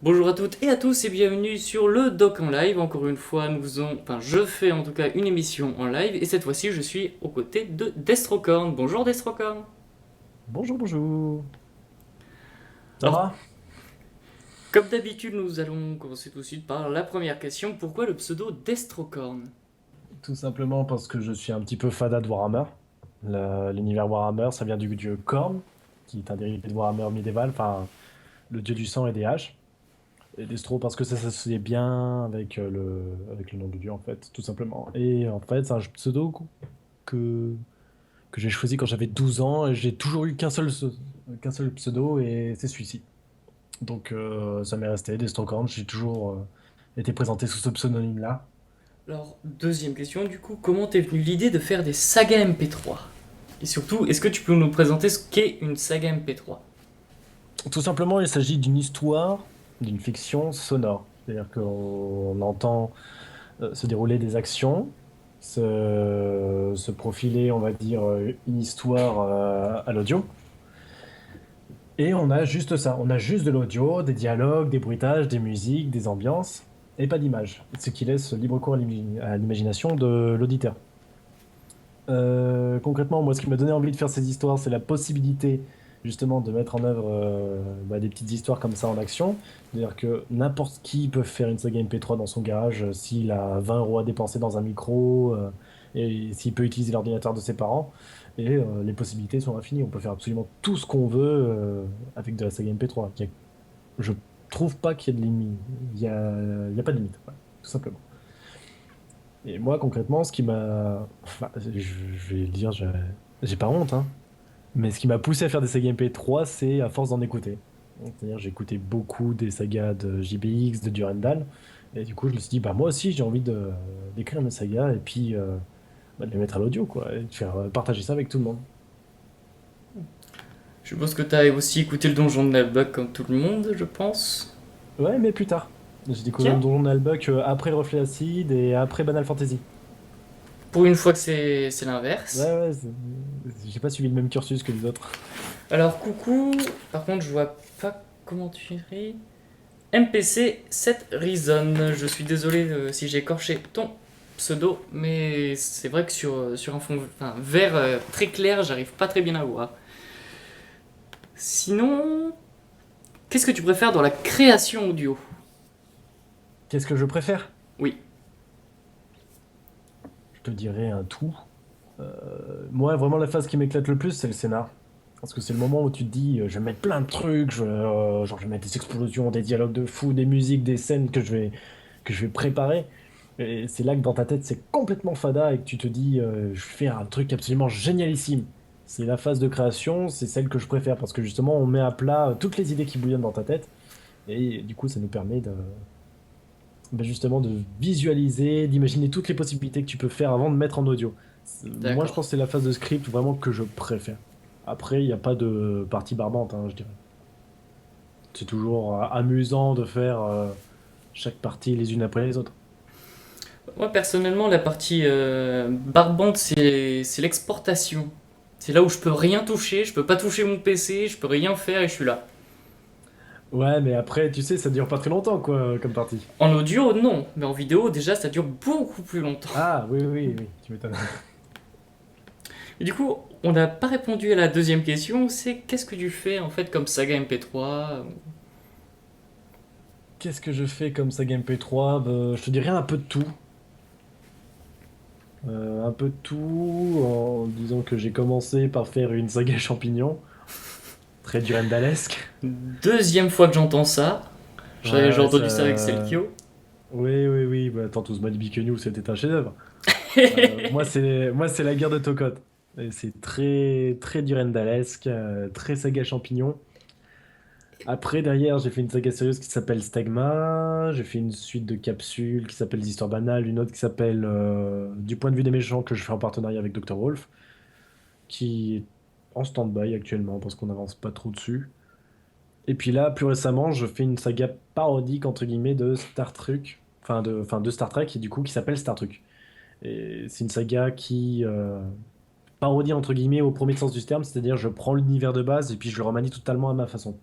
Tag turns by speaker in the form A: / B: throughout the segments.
A: Bonjour à toutes et à tous et bienvenue sur le Doc en live. Encore une fois, je fais en tout cas une émission en live et cette fois-ci je suis aux côtés de Destrocorn. Bonjour Destrocorn.
B: Bonjour, bonjour. Ça
A: Alors,
B: va?
A: comme d'habitude, nous allons commencer tout de suite par la première question. Pourquoi le pseudo Destrocorn?
B: Tout simplement parce que je suis un petit peu fada de Warhammer. L'univers Warhammer, ça vient du dieu Khorne, qui est un dérivé de Warhammer médiéval, enfin le dieu du sang et des haches. Et Destro parce que ça s'associe bien avec le nom du dieu, en fait, tout simplement. Et en fait, c'est un pseudo que, que j'ai choisi quand j'avais 12 ans, et j'ai toujours eu qu'un seul pseudo, et c'est celui-ci. Donc ça m'est resté, Destrocorn, j'ai toujours été présenté sous ce pseudonyme-là.
A: Alors, deuxième question du coup, comment t'es venue l'idée de faire des sagas MP3? Et surtout, est-ce que tu peux nous présenter ce qu'est une saga MP3?
B: Tout simplement, il s'agit d'une histoire, d'une fiction sonore. C'est-à-dire qu'on entend se dérouler des actions, se profiler, on va dire, une histoire à l'audio. Et on a juste ça. On a juste de l'audio, des dialogues, des bruitages, des musiques, des ambiances, et pas d'image. Ce qui laisse libre cours à l'imagination de l'auditeur. Concrètement, moi, ce qui m'a donné envie de faire ces histoires, c'est la possibilité justement de mettre en œuvre des petites histoires comme ça en action. C'est-à-dire que n'importe qui peut faire une saga MP3 dans son garage s'il a 20 euros à dépenser dans un micro et s'il peut utiliser l'ordinateur de ses parents. Et les possibilités sont infinies. On peut faire absolument tout ce qu'on veut avec de la saga MP3. Je trouve pas qu'il y ait de limite. Il y a pas de limite, voilà, tout simplement. Et moi, concrètement, ce qui m'a. Enfin, je vais le dire, j'ai pas honte, hein. Mais ce qui m'a poussé à faire des sagas MP3, c'est à force d'en écouter. Donc, c'est-à-dire, j'ai écouté beaucoup des sagas de JBX, de Durandal. Et du coup, je me suis dit, bah, moi aussi, j'ai envie d'écrire mes sagas et puis de les mettre à l'audio, quoi. Et de faire partager ça avec tout le monde.
A: Je suppose que t'as aussi écouté le Donjon de Nalbuck comme tout le monde, je pense.
B: Ouais, mais plus tard. J'ai découvert le
A: Tiens,
B: Donjon Nullbuck après Reflet Acide et après Banal Fantasy.
A: pour une fois que c'est l'inverse.
B: Ouais, ouais, j'ai pas suivi le même cursus que les autres.
A: Alors, coucou. Par contre, je vois pas comment tu écris. MPC 7 Reason. Je suis désolé si j'ai écorché ton pseudo, mais c'est vrai que sur un fond vert très clair, j'arrive pas très bien à voir. Sinon, qu'est-ce que tu préfères dans la création audio?
B: Qu'est-ce que je préfère?
A: Oui,
B: Je te dirais un tout. Moi, vraiment, la phase qui m'éclate le plus, c'est le scénar. Parce que c'est le moment où tu te dis, je vais mettre plein de trucs, genre, je vais mettre des explosions, des dialogues de fou, des musiques, des scènes que je vais préparer. Et c'est là que dans ta tête, c'est complètement fada et que tu te dis, je vais faire un truc absolument génialissime. C'est la phase de création, c'est celle que je préfère parce que justement, on met à plat toutes les idées qui bouillonnent dans ta tête. Et du coup, ça nous permet justement de visualiser, d'imaginer toutes les possibilités que tu peux faire avant de mettre en audio. Moi, je
A: d'accord.
B: pense que c'est la phase de script vraiment que je préfère. Après, il n'y a pas de partie barbante, hein, je dirais. C'est toujours amusant de faire chaque partie les unes après les autres.
A: Moi, personnellement, la partie barbante, c'est l'exportation. C'est là où je peux rien toucher, je peux pas toucher mon PC, je peux rien faire et je suis là.
B: Ouais, mais après, tu sais, ça dure pas très longtemps, quoi, comme partie.
A: En audio, non, mais en vidéo, déjà, ça dure beaucoup plus longtemps.
B: Ah, oui, oui, oui, tu m'étonnes.
A: Et du coup, on n'a pas répondu à la deuxième question, c'est qu'est-ce que tu fais en fait comme saga MP3?
B: Qu'est-ce que je fais comme saga MP3? Bah, je te dirais un peu de tout. Un peu de tout, en disant que j'ai commencé par faire une saga champignon, très durandalesque.
A: Deuxième fois que j'entends ça,
B: Ouais,
A: j'ai
B: ouais,
A: entendu ça avec
B: ça.
A: Selkio.
B: Oui, oui, oui. Bah, tant tous Malibu que nous, c'était un chef-d'œuvre. Moi, c'est la guerre de Tokot. Et c'est très, très durandalesque, très saga champignon. Après, derrière, j'ai fait une saga sérieuse qui s'appelle Stagma. J'ai fait une suite de capsules qui s'appelle Les Histoires banales. Une autre qui s'appelle Du point de vue des méchants, que je fais en partenariat avec Dr. Wolf, qui est en stand-by actuellement parce qu'on n'avance pas trop dessus. Et puis là, plus récemment, je fais une saga parodique, entre guillemets, de Star Trek, enfin de Star Trek, et du coup, qui s'appelle Star Trek. Et c'est une saga qui parodie, entre guillemets, au premier sens du terme, c'est-à-dire je prends l'univers de base et puis je le remanie totalement à ma façon.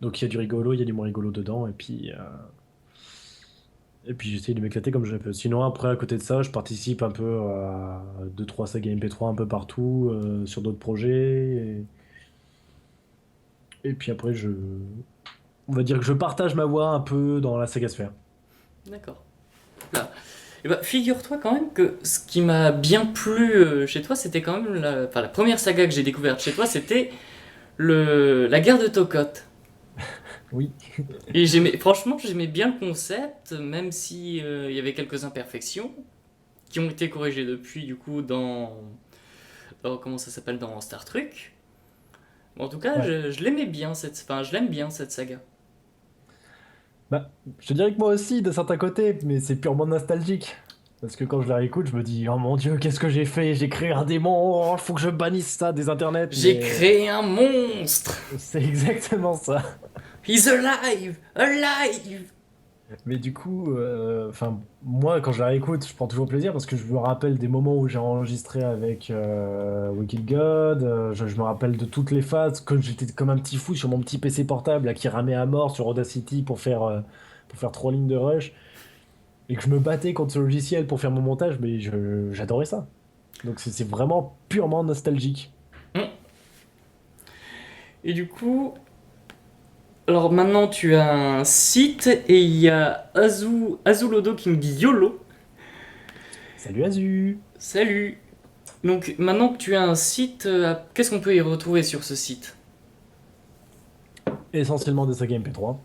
B: Donc il y a du rigolo, il y a du moins rigolo dedans, et puis j'essaye de m'éclater comme je peux. Sinon, après, à côté de ça, je participe un peu à deux trois sagas MP3 un peu partout, sur d'autres projets. Et puis après, on va dire que je partage ma voix un peu dans la saga sphère.
A: D'accord. Là. Et bah, figure-toi quand même que ce qui m'a bien plu chez toi, c'était quand même enfin, la première saga que j'ai découverte chez toi, c'était la guerre de Tokot.
B: Oui.
A: Et franchement, j'aimais bien le concept, même si il y avait quelques imperfections qui ont été corrigées depuis, du coup, comment ça s'appelle, dans Star Trek. Mais en tout cas,
B: Ouais.
A: je l'aimais bien, enfin, je l'aime bien cette saga.
B: Bah, je te dirais que moi aussi, de certains côtés, mais c'est purement nostalgique. Parce que quand je la réécoute, je me dis, oh mon Dieu, qu'est-ce que j'ai fait? J'ai créé un démon, oh, faut que je bannisse ça des internets,
A: J'ai
B: mais
A: créé un monstre.
B: c'est exactement ça.
A: He's alive, alive.
B: Mais du coup, enfin, moi, quand je la réécoute, je prends toujours plaisir parce que je me rappelle des moments où j'ai enregistré avec Wicked God. Je me rappelle de toutes les phases, que j'étais comme un petit fou sur mon petit PC portable là, qui ramait à mort sur Audacity pour faire 3 lignes de rush et que je me battais contre ce logiciel pour faire mon montage, mais j'adorais ça. Donc c'est vraiment purement nostalgique.
A: Hum. Et du coup, alors maintenant tu as un site et il y a Azulodo qui me dit YOLO.
B: Salut Azu!
A: Salut. Donc maintenant que tu as un site, qu'est-ce qu'on peut y retrouver sur ce site?
B: Essentiellement des sagas MP3.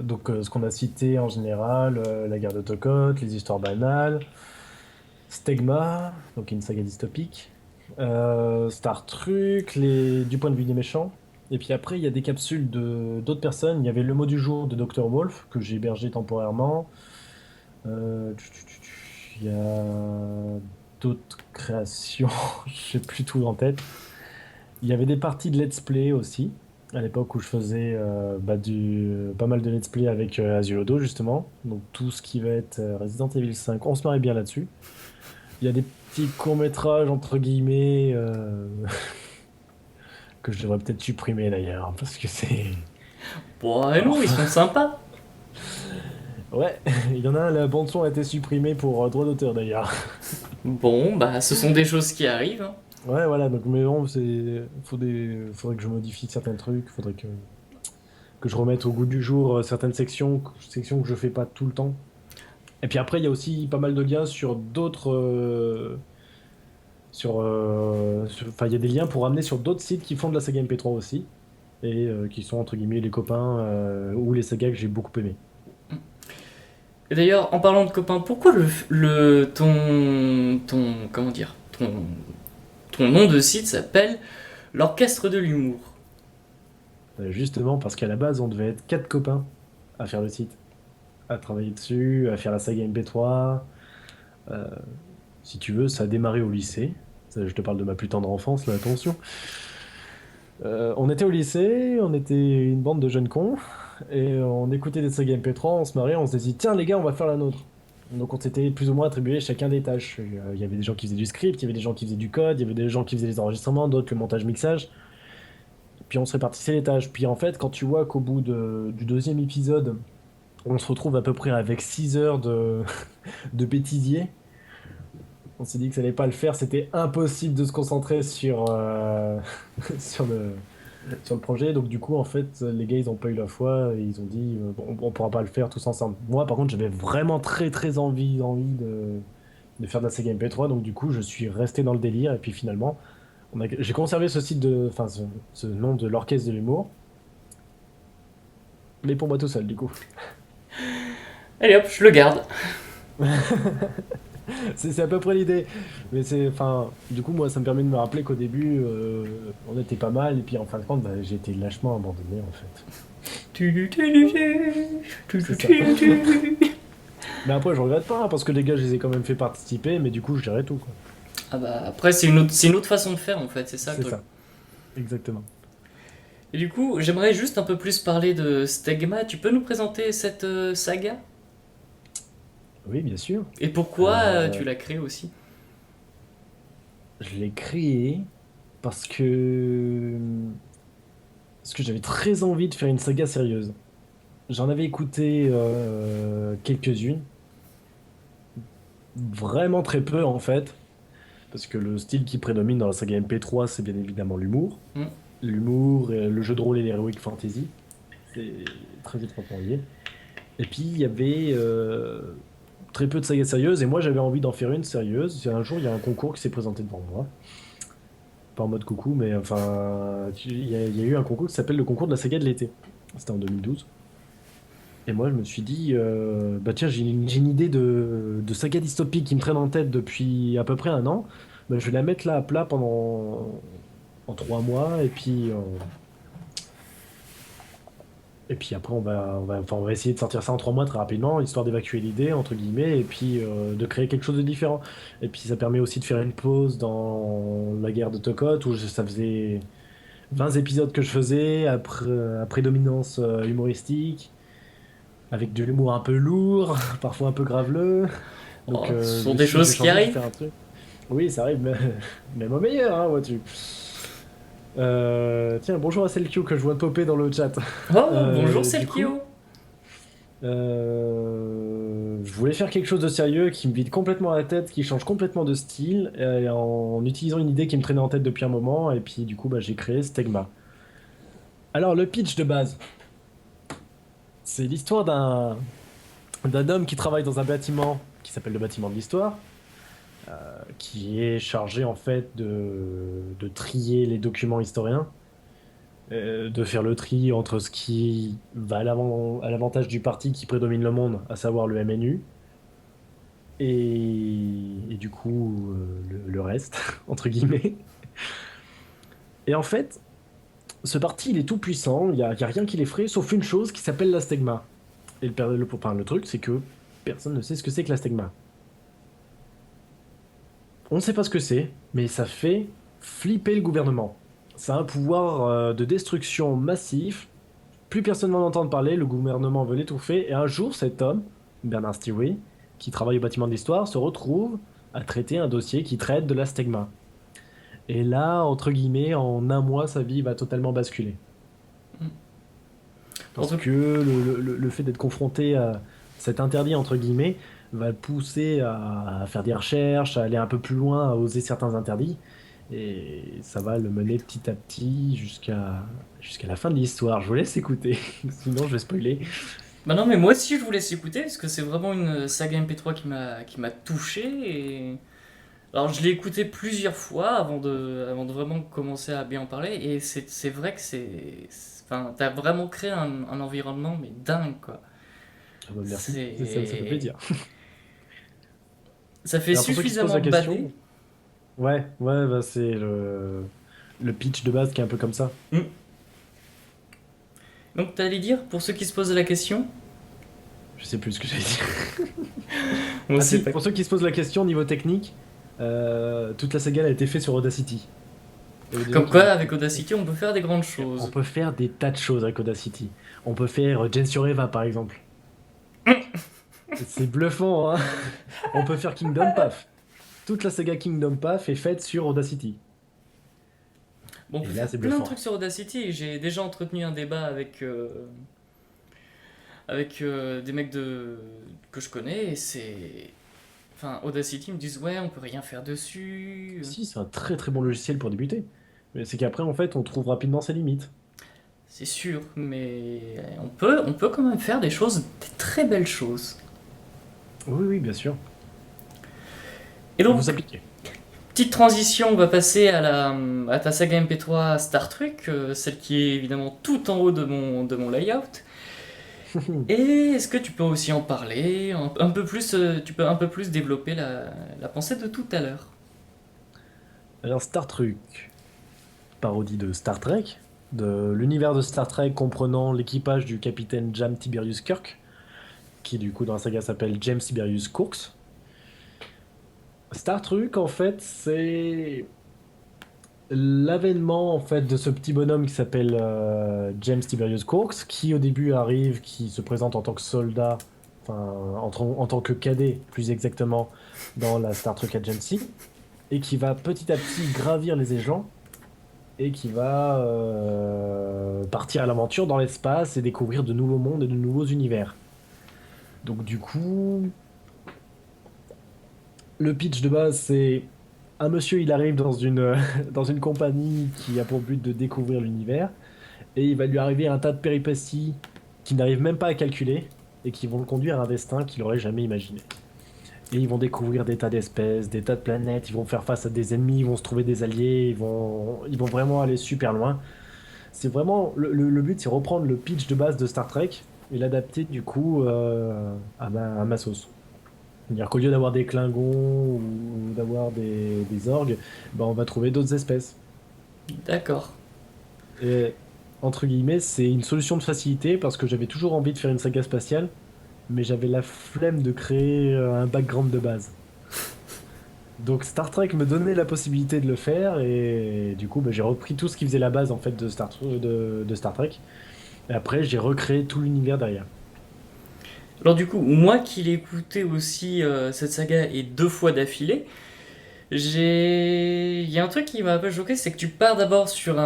B: Donc ce qu'on a cité en général, la guerre de Tokot, les histoires banales, Stegma, donc une saga dystopique, Star Trek, du point de vue des méchants. Et puis après, il y a des capsules de d'autres personnes. Il y avait le mot du jour de Dr. Wolf, que j'ai hébergé temporairement. Il y a d'autres créations, je sais plus tout en tête. Il y avait des parties de let's play aussi, à l'époque où je faisais pas mal de let's play avec Azulodo, justement. Donc tout ce qui va être Resident Evil 5, on se marrait bien là-dessus. Il y a des petits courts-métrages, entre guillemets, que je devrais peut-être supprimer d'ailleurs, parce que c'est...
A: Bon, non, ils
B: Enfin,
A: sont sympas.
B: ouais, il y en a un, la bande-son a été supprimée pour droit d'auteur d'ailleurs.
A: Bon, bah ce sont des choses qui arrivent, hein.
B: Ouais, voilà, donc mais bon, faudrait que je modifie certains trucs, que je remette au goût du jour certaines sections que je fais pas tout le temps. Et puis après, il y a aussi pas mal de liens sur d'autres... Enfin, il y a des liens pour ramener sur d'autres sites qui font de la saga MP3 aussi, et qui sont entre guillemets les copains ou les sagas que j'ai beaucoup aimés.
A: Et d'ailleurs, en parlant de copains, pourquoi comment dire, ton nom de site s'appelle l'Orchestre de l'Humour?
B: Justement parce qu'à la base, on devait être 4 copains à faire le site, à travailler dessus, à faire la saga MP3. Euh, Si tu veux, ça a démarré au lycée. Je te parle de ma plus tendre enfance, là, attention. On était au lycée, on était une bande de jeunes cons, et on écoutait des sagas MP3, on se marrait, on se dit, tiens les gars, on va faire la nôtre. Donc on s'était plus ou moins attribué chacun des tâches. Il y avait des gens qui faisaient du script, il y avait des gens qui faisaient du code, il y avait des gens qui faisaient les enregistrements, d'autres le montage-mixage. Puis on se répartissait les tâches. Puis en fait, quand tu vois qu'au bout du deuxième épisode, on se retrouve à peu près avec 6 heures de bêtisier, on s'est dit que ça allait pas le faire, c'était impossible de se concentrer sur sur le projet. Donc du coup, en fait, les gars, ils ont pas eu la foi et ils ont dit, bon, on pourra pas le faire tous ensemble. Moi, par contre, j'avais vraiment très très envie de faire de la saga MP3, donc du coup, je suis resté dans le délire et puis finalement, j'ai conservé enfin, ce nom de l'orchestre de l'humour, mais pour moi tout seul, du coup.
A: Allez hop, je le garde.
B: C'est à peu près l'idée. Mais enfin, du coup, moi, ça me permet de me rappeler qu'au début, on était pas mal, et puis en fin de compte, bah, j'ai été lâchement abandonné, en fait. C'est ça. Mais après, je regrette pas, hein, parce que les gars, je les ai quand même fait participer, mais du coup, je dirais tout, quoi.
A: Ah bah après, c'est une autre façon de faire en fait, c'est ça le
B: C'est
A: truc.
B: ça, exactement.
A: Et du coup, j'aimerais juste un peu plus parler de Stegma. Tu peux nous présenter cette saga?
B: Oui, bien sûr.
A: Et pourquoi
B: Euh,
A: tu l'as créée aussi?
B: je l'ai créé parce que Parce que j'avais très envie de faire une saga sérieuse. J'en avais écouté quelques-unes, vraiment très peu en fait, parce que le style qui prédomine dans la saga MP3, c'est bien évidemment l'humour.
A: Hmm.
B: L'humour, le jeu de rôle et l'heroic fantasy, c'est très étroitement lié. Et puis il y avait très peu de sagas sérieuses, et moi j'avais envie d'en faire une sérieuse. Et un jour, il y a un concours qui s'est présenté devant moi. Pas en mode coucou, mais enfin, il y a eu un concours qui s'appelle le concours de la saga de l'été. C'était en 2012. Et moi, je me suis dit, bah tiens, j'ai une idée de saga dystopique qui me traîne en tête depuis à peu près un an. Bah, je vais la mettre là à plat en 3 mois, et puis après, enfin, on va essayer de sortir ça en 3 mois très rapidement, histoire d'évacuer l'idée, entre guillemets, et puis de créer quelque chose de différent. Et puis ça permet aussi de faire une pause dans la guerre de Tokot, où ça faisait 20 épisodes que je faisais, à prédominance humoristique, avec de l'humour un peu lourd, parfois un peu graveleux. Donc
A: Oh, ce
B: je
A: sont
B: me
A: des
B: suis dit, je vais
A: choses qui
B: changer, je vais
A: arrivent.
B: faire un truc. Oui, ça arrive, mais même au meilleur, hein, vois-tu. Tiens, bonjour à Selkio que je vois popper dans le chat.
A: Oh, bonjour
B: Du coup,
A: Selkio.
B: je voulais faire quelque chose de sérieux qui me vide complètement la tête, qui change complètement de style, en utilisant une idée qui me traînait en tête depuis un moment, et puis du coup, bah, j'ai créé Stegma. Alors, le pitch de base, c'est l'histoire d'un homme qui travaille dans un bâtiment qui s'appelle le bâtiment de l'histoire, qui est chargé en fait de trier les documents historiens, de faire le tri entre ce qui va à l'avantage du parti qui prédomine le monde, à savoir le MNU, et du coup le reste, entre guillemets. Et en fait, ce parti, il est tout puissant, il y a rien qui l'effraie, sauf une chose qui s'appelle la stegma. Et enfin, le truc, c'est que personne ne sait ce que c'est que la stegma. On ne sait pas ce que c'est, mais ça fait flipper le gouvernement. Ça a un pouvoir de destruction massif. Plus personne n'en entend parler, le gouvernement veut l'étouffer. Et un jour, cet homme, Bernard Stewie, qui travaille au bâtiment de l'histoire, se retrouve à traiter un dossier qui traite de la stegma. Et là, entre guillemets, en un mois, sa vie va totalement basculer.
A: En
B: Parce
A: tout
B: que le fait d'être confronté à cet interdit, entre guillemets, va le pousser à faire des recherches, à aller un peu plus loin, à oser certains interdits. Et ça va le mener petit à petit jusqu'à la fin de l'histoire. Je vous laisse écouter, sinon je vais spoiler.
A: Bah non, mais moi aussi je vous laisse écouter parce que c'est vraiment une saga MP3 qui m'a touché. Alors je l'ai écouté plusieurs fois avant de vraiment commencer à bien en parler et c'est vrai que enfin, t'as vraiment créé un environnement mais dingue quoi.
B: Ah bah merci, ça fait
A: C'est...
B: plaisir.
A: Ça fait
B: Alors pour ceux qui se posent
A: suffisamment
B: la
A: bader.
B: question, ouais, bah, c'est le pitch de base qui est un peu comme ça.
A: Hmm. Donc t'allais dire, pour ceux qui se posent la question,
B: Je sais plus ce que j'allais dire.
A: on
B: Ah
A: sait
B: si,
A: pas.
B: pour ceux qui se posent la question niveau technique, toute la saga a été faite sur Audacity. Il y a des gens
A: Comme
B: qui
A: quoi,
B: disent
A: avec Audacity, on peut faire des grandes
B: on
A: choses.
B: peut faire des tas de choses avec Audacity. On peut faire Jane sur Eva par exemple. C'est bluffant, hein. On peut faire Kingdom Path. Toute la saga Kingdom Path est faite sur Audacity.
A: Bon, on peut
B: Et là,
A: faire
B: c'est
A: plein de
B: bluffant.
A: trucs sur Audacity. J'ai déjà entretenu un débat avec des mecs que je connais et c'est... Enfin, Audacity me disent ouais, on peut rien faire dessus.
B: Si, c'est un très très bon logiciel pour débuter. Mais c'est qu'après, en fait, on trouve rapidement ses limites.
A: C'est sûr, mais on peut quand même faire des choses, des très belles choses.
B: Oui, oui, bien sûr.
A: Et
B: Il faut
A: donc,
B: s'appliquer.
A: petite transition, on va passer à ta saga MP3 Star Trek, celle qui est évidemment tout en haut de mon layout. Et est-ce que tu peux aussi en parler un peu plus, tu peux un peu plus développer la pensée de tout à l'heure.
B: Alors, Star Trek, parodie de Star Trek, de l'univers de Star Trek comprenant l'équipage du capitaine James Tiberius Kirk, qui du coup dans la saga s'appelle James Tiberius Cox. Star Trek, en fait, c'est l'avènement en fait de ce petit bonhomme qui s'appelle James Tiberius Cox, qui au début arrive, qui se présente en tant que soldat, enfin en tant que cadet plus exactement, dans la Star Trek Agency, et qui va petit à petit gravir les échelons et qui va partir à l'aventure dans l'espace et découvrir de nouveaux mondes et de nouveaux univers. Donc du coup, le pitch de base, c'est un monsieur, il arrive dans une, dans une compagnie qui a pour but de découvrir l'univers, et il va lui arriver un tas de péripéties qu'il n'arrive même pas à calculer, et qui vont le conduire à un destin qu'il n'aurait jamais imaginé. Et ils vont découvrir des tas d'espèces, des tas de planètes, ils vont faire face à des ennemis, ils vont se trouver des alliés, ils vont vraiment aller super loin. C'est vraiment, le but, c'est reprendre le pitch de base de Star Trek, et l'adapter du coup à ma sauce. C'est-à-dire qu'au lieu d'avoir des Klingons ou d'avoir des orgues, ben on va trouver d'autres espèces.
A: D'accord.
B: Et entre guillemets, c'est une solution de facilité parce que j'avais toujours envie de faire une saga spatiale, mais j'avais la flemme de créer un background de base. Donc Star Trek me donnait la possibilité de le faire et du coup ben, j'ai repris tout ce qui faisait la base en fait de Star Trek. Et après j'ai recréé tout l'univers derrière.
A: Alors du coup, moi qui l'ai écouté aussi cette saga et 2 fois d'affilée, il y a un truc qui m'a un peu choqué, c'est que tu pars d'abord sur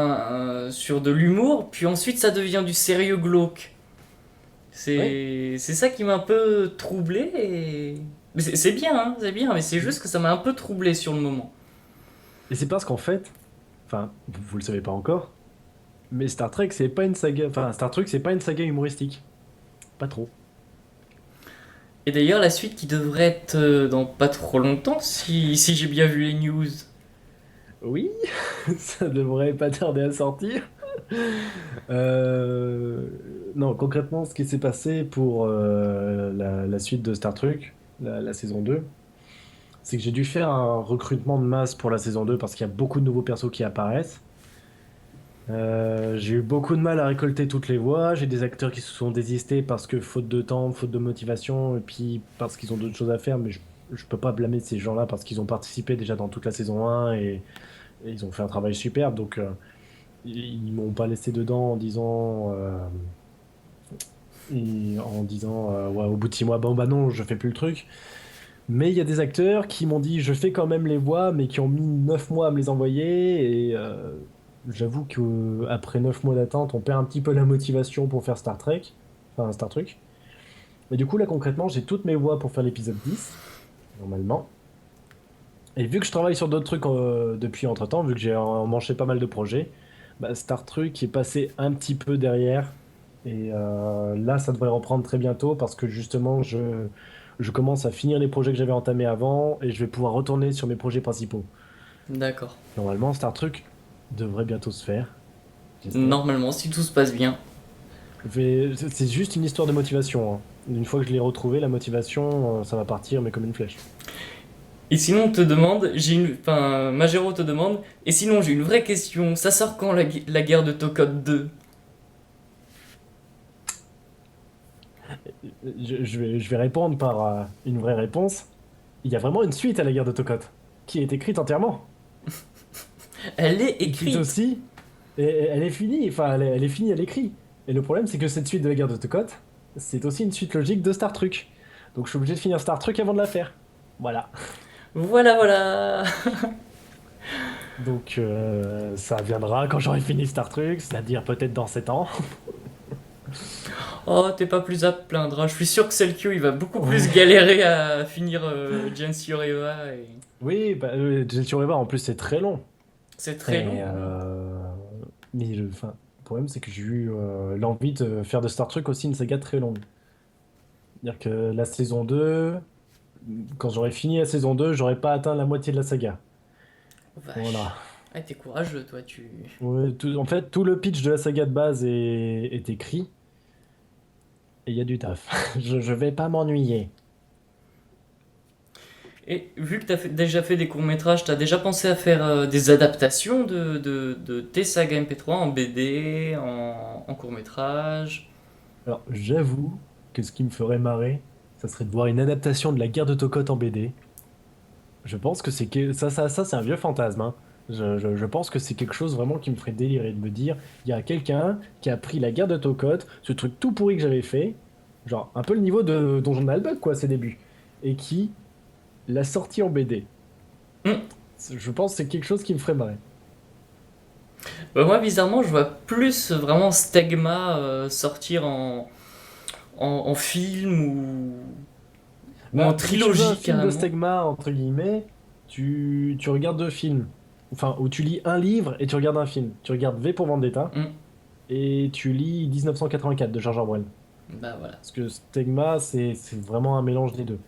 A: sur de l'humour, puis ensuite ça devient du sérieux glauque.
B: Ouais.
A: C'est ça qui m'a un peu troublé et mais c'est bien, hein, c'est bien, mais c'est juste que ça m'a un peu troublé sur le moment.
B: Et c'est parce qu'en fait, enfin, vous le savez pas encore, mais Star Trek c'est pas une saga, enfin Star Trek c'est pas une saga humoristique. Pas trop.
A: Et d'ailleurs, la suite qui devrait être dans pas trop longtemps, si j'ai bien vu les news.
B: Oui, ça devrait pas tarder à sortir. Euh, Non, concrètement, ce qui s'est passé pour la suite de Star Trek, la saison 2, c'est que j'ai dû faire un recrutement de masse pour la saison 2 parce qu'il y a beaucoup de nouveaux persos qui apparaissent. J'ai eu beaucoup de mal à récolter toutes les voix. J'ai des acteurs qui se sont désistés parce que faute de temps, faute de motivation, et puis parce qu'ils ont d'autres choses à faire. Mais je peux pas blâmer ces gens-là parce qu'ils ont participé déjà dans toute la saison 1 et ils ont fait un travail superbe. Donc ils m'ont pas laissé dedans en disant ouais, au bout de 6 mois, bon bah non, je fais plus le truc. Mais il y a des acteurs qui m'ont dit je fais quand même les voix, mais qui ont mis 9 mois à me les envoyer. Et j'avoue qu'après 9 mois d'attente, on perd un petit peu la motivation pour faire Star Trek, enfin Star Trek. Mais du coup, là concrètement, j'ai toutes mes voix pour faire l'épisode 10 normalement. Et vu que je travaille sur d'autres trucs depuis entre-temps, vu que j'ai emmanché pas mal de projets, bah, Star Trek est passé un petit peu derrière. Et là, ça devrait reprendre très bientôt parce que justement, je commence à finir les projets que j'avais entamés avant et je vais pouvoir retourner sur mes projets principaux.
A: D'accord.
B: Normalement, Star Trek devrait bientôt se faire, j'espère.
A: Normalement, si tout se passe bien.
B: C'est juste une histoire de motivation, hein. Une fois que je l'ai retrouvé, la motivation, ça va partir, mais comme une flèche.
A: Et sinon, on te demande, enfin, Magero te demande, et sinon, j'ai une vraie question. Ça sort quand la guerre de Tokod 2?
B: Je vais répondre par une vraie réponse. Il y a vraiment une suite à la guerre de Tokot, qui est écrite entièrement.
A: Elle est
B: Écrite
A: écrite.
B: aussi, et elle est finie, enfin elle est finie à l'écrit. Et le problème, c'est que cette suite de la guerre de Tokot, c'est aussi une suite logique de Star Trek. Donc je suis obligé de finir Star Trek avant de la faire. Voilà.
A: Voilà, voilà.
B: Donc ça viendra quand j'aurai fini Star Trek, c'est-à-dire peut-être dans 7 ans.
A: Oh, t'es pas plus à te plaindre, hein. Je suis sûr que Selkio, il va beaucoup plus
B: Ouais.
A: galérer à finir Jens Yoreva. Et...
B: Oui, bah, Jetsu Reva, en plus c'est très long.
A: C'est très long,
B: Et,
A: oui.
B: mais enfin, le problème, c'est que j'ai eu l'envie de faire de Star Trek aussi une saga très longue. C'est-à-dire que la saison 2, quand j'aurais fini la saison 2, j'aurais pas atteint la moitié de la saga.
A: Vache.
B: Voilà.
A: Ah, t'es courageux, toi, tu...
B: Ouais, en fait, tout le pitch de la saga de base est écrit et il y a du taf. Je vais pas m'ennuyer.
A: Et vu que déjà fait des courts-métrages, t'as déjà pensé à faire des adaptations de tes sagas MP3 en BD, en court-métrage?
B: Alors, j'avoue que ce qui me ferait marrer, ça serait de voir une adaptation de la guerre de Tokot en BD. Je pense que ça c'est un vieux fantasme, hein. Je pense que c'est quelque chose vraiment qui me ferait délirer de me dire, il y a quelqu'un qui a pris la guerre de Tokot, ce truc tout pourri que j'avais fait, genre un peu le niveau de Donjon Nalbuck quoi, ses débuts, et qui l'a sorti en BD.
A: Hmm.
B: Je pense que c'est quelque chose qui me ferait marrer.
A: Bah, moi, bizarrement, je vois plus vraiment Stegma sortir en film ou en
B: Bah, si tu veux un
A: trilogie
B: film de
A: carrément.
B: Stegma, entre guillemets, tu regardes deux films. Enfin, ou tu lis un livre et tu regardes un film. Tu regardes V pour Vendetta
A: Hmm.
B: et tu lis 1984 de George Orwell.
A: Bah voilà.
B: Parce que Stegma, c'est vraiment un mélange des deux.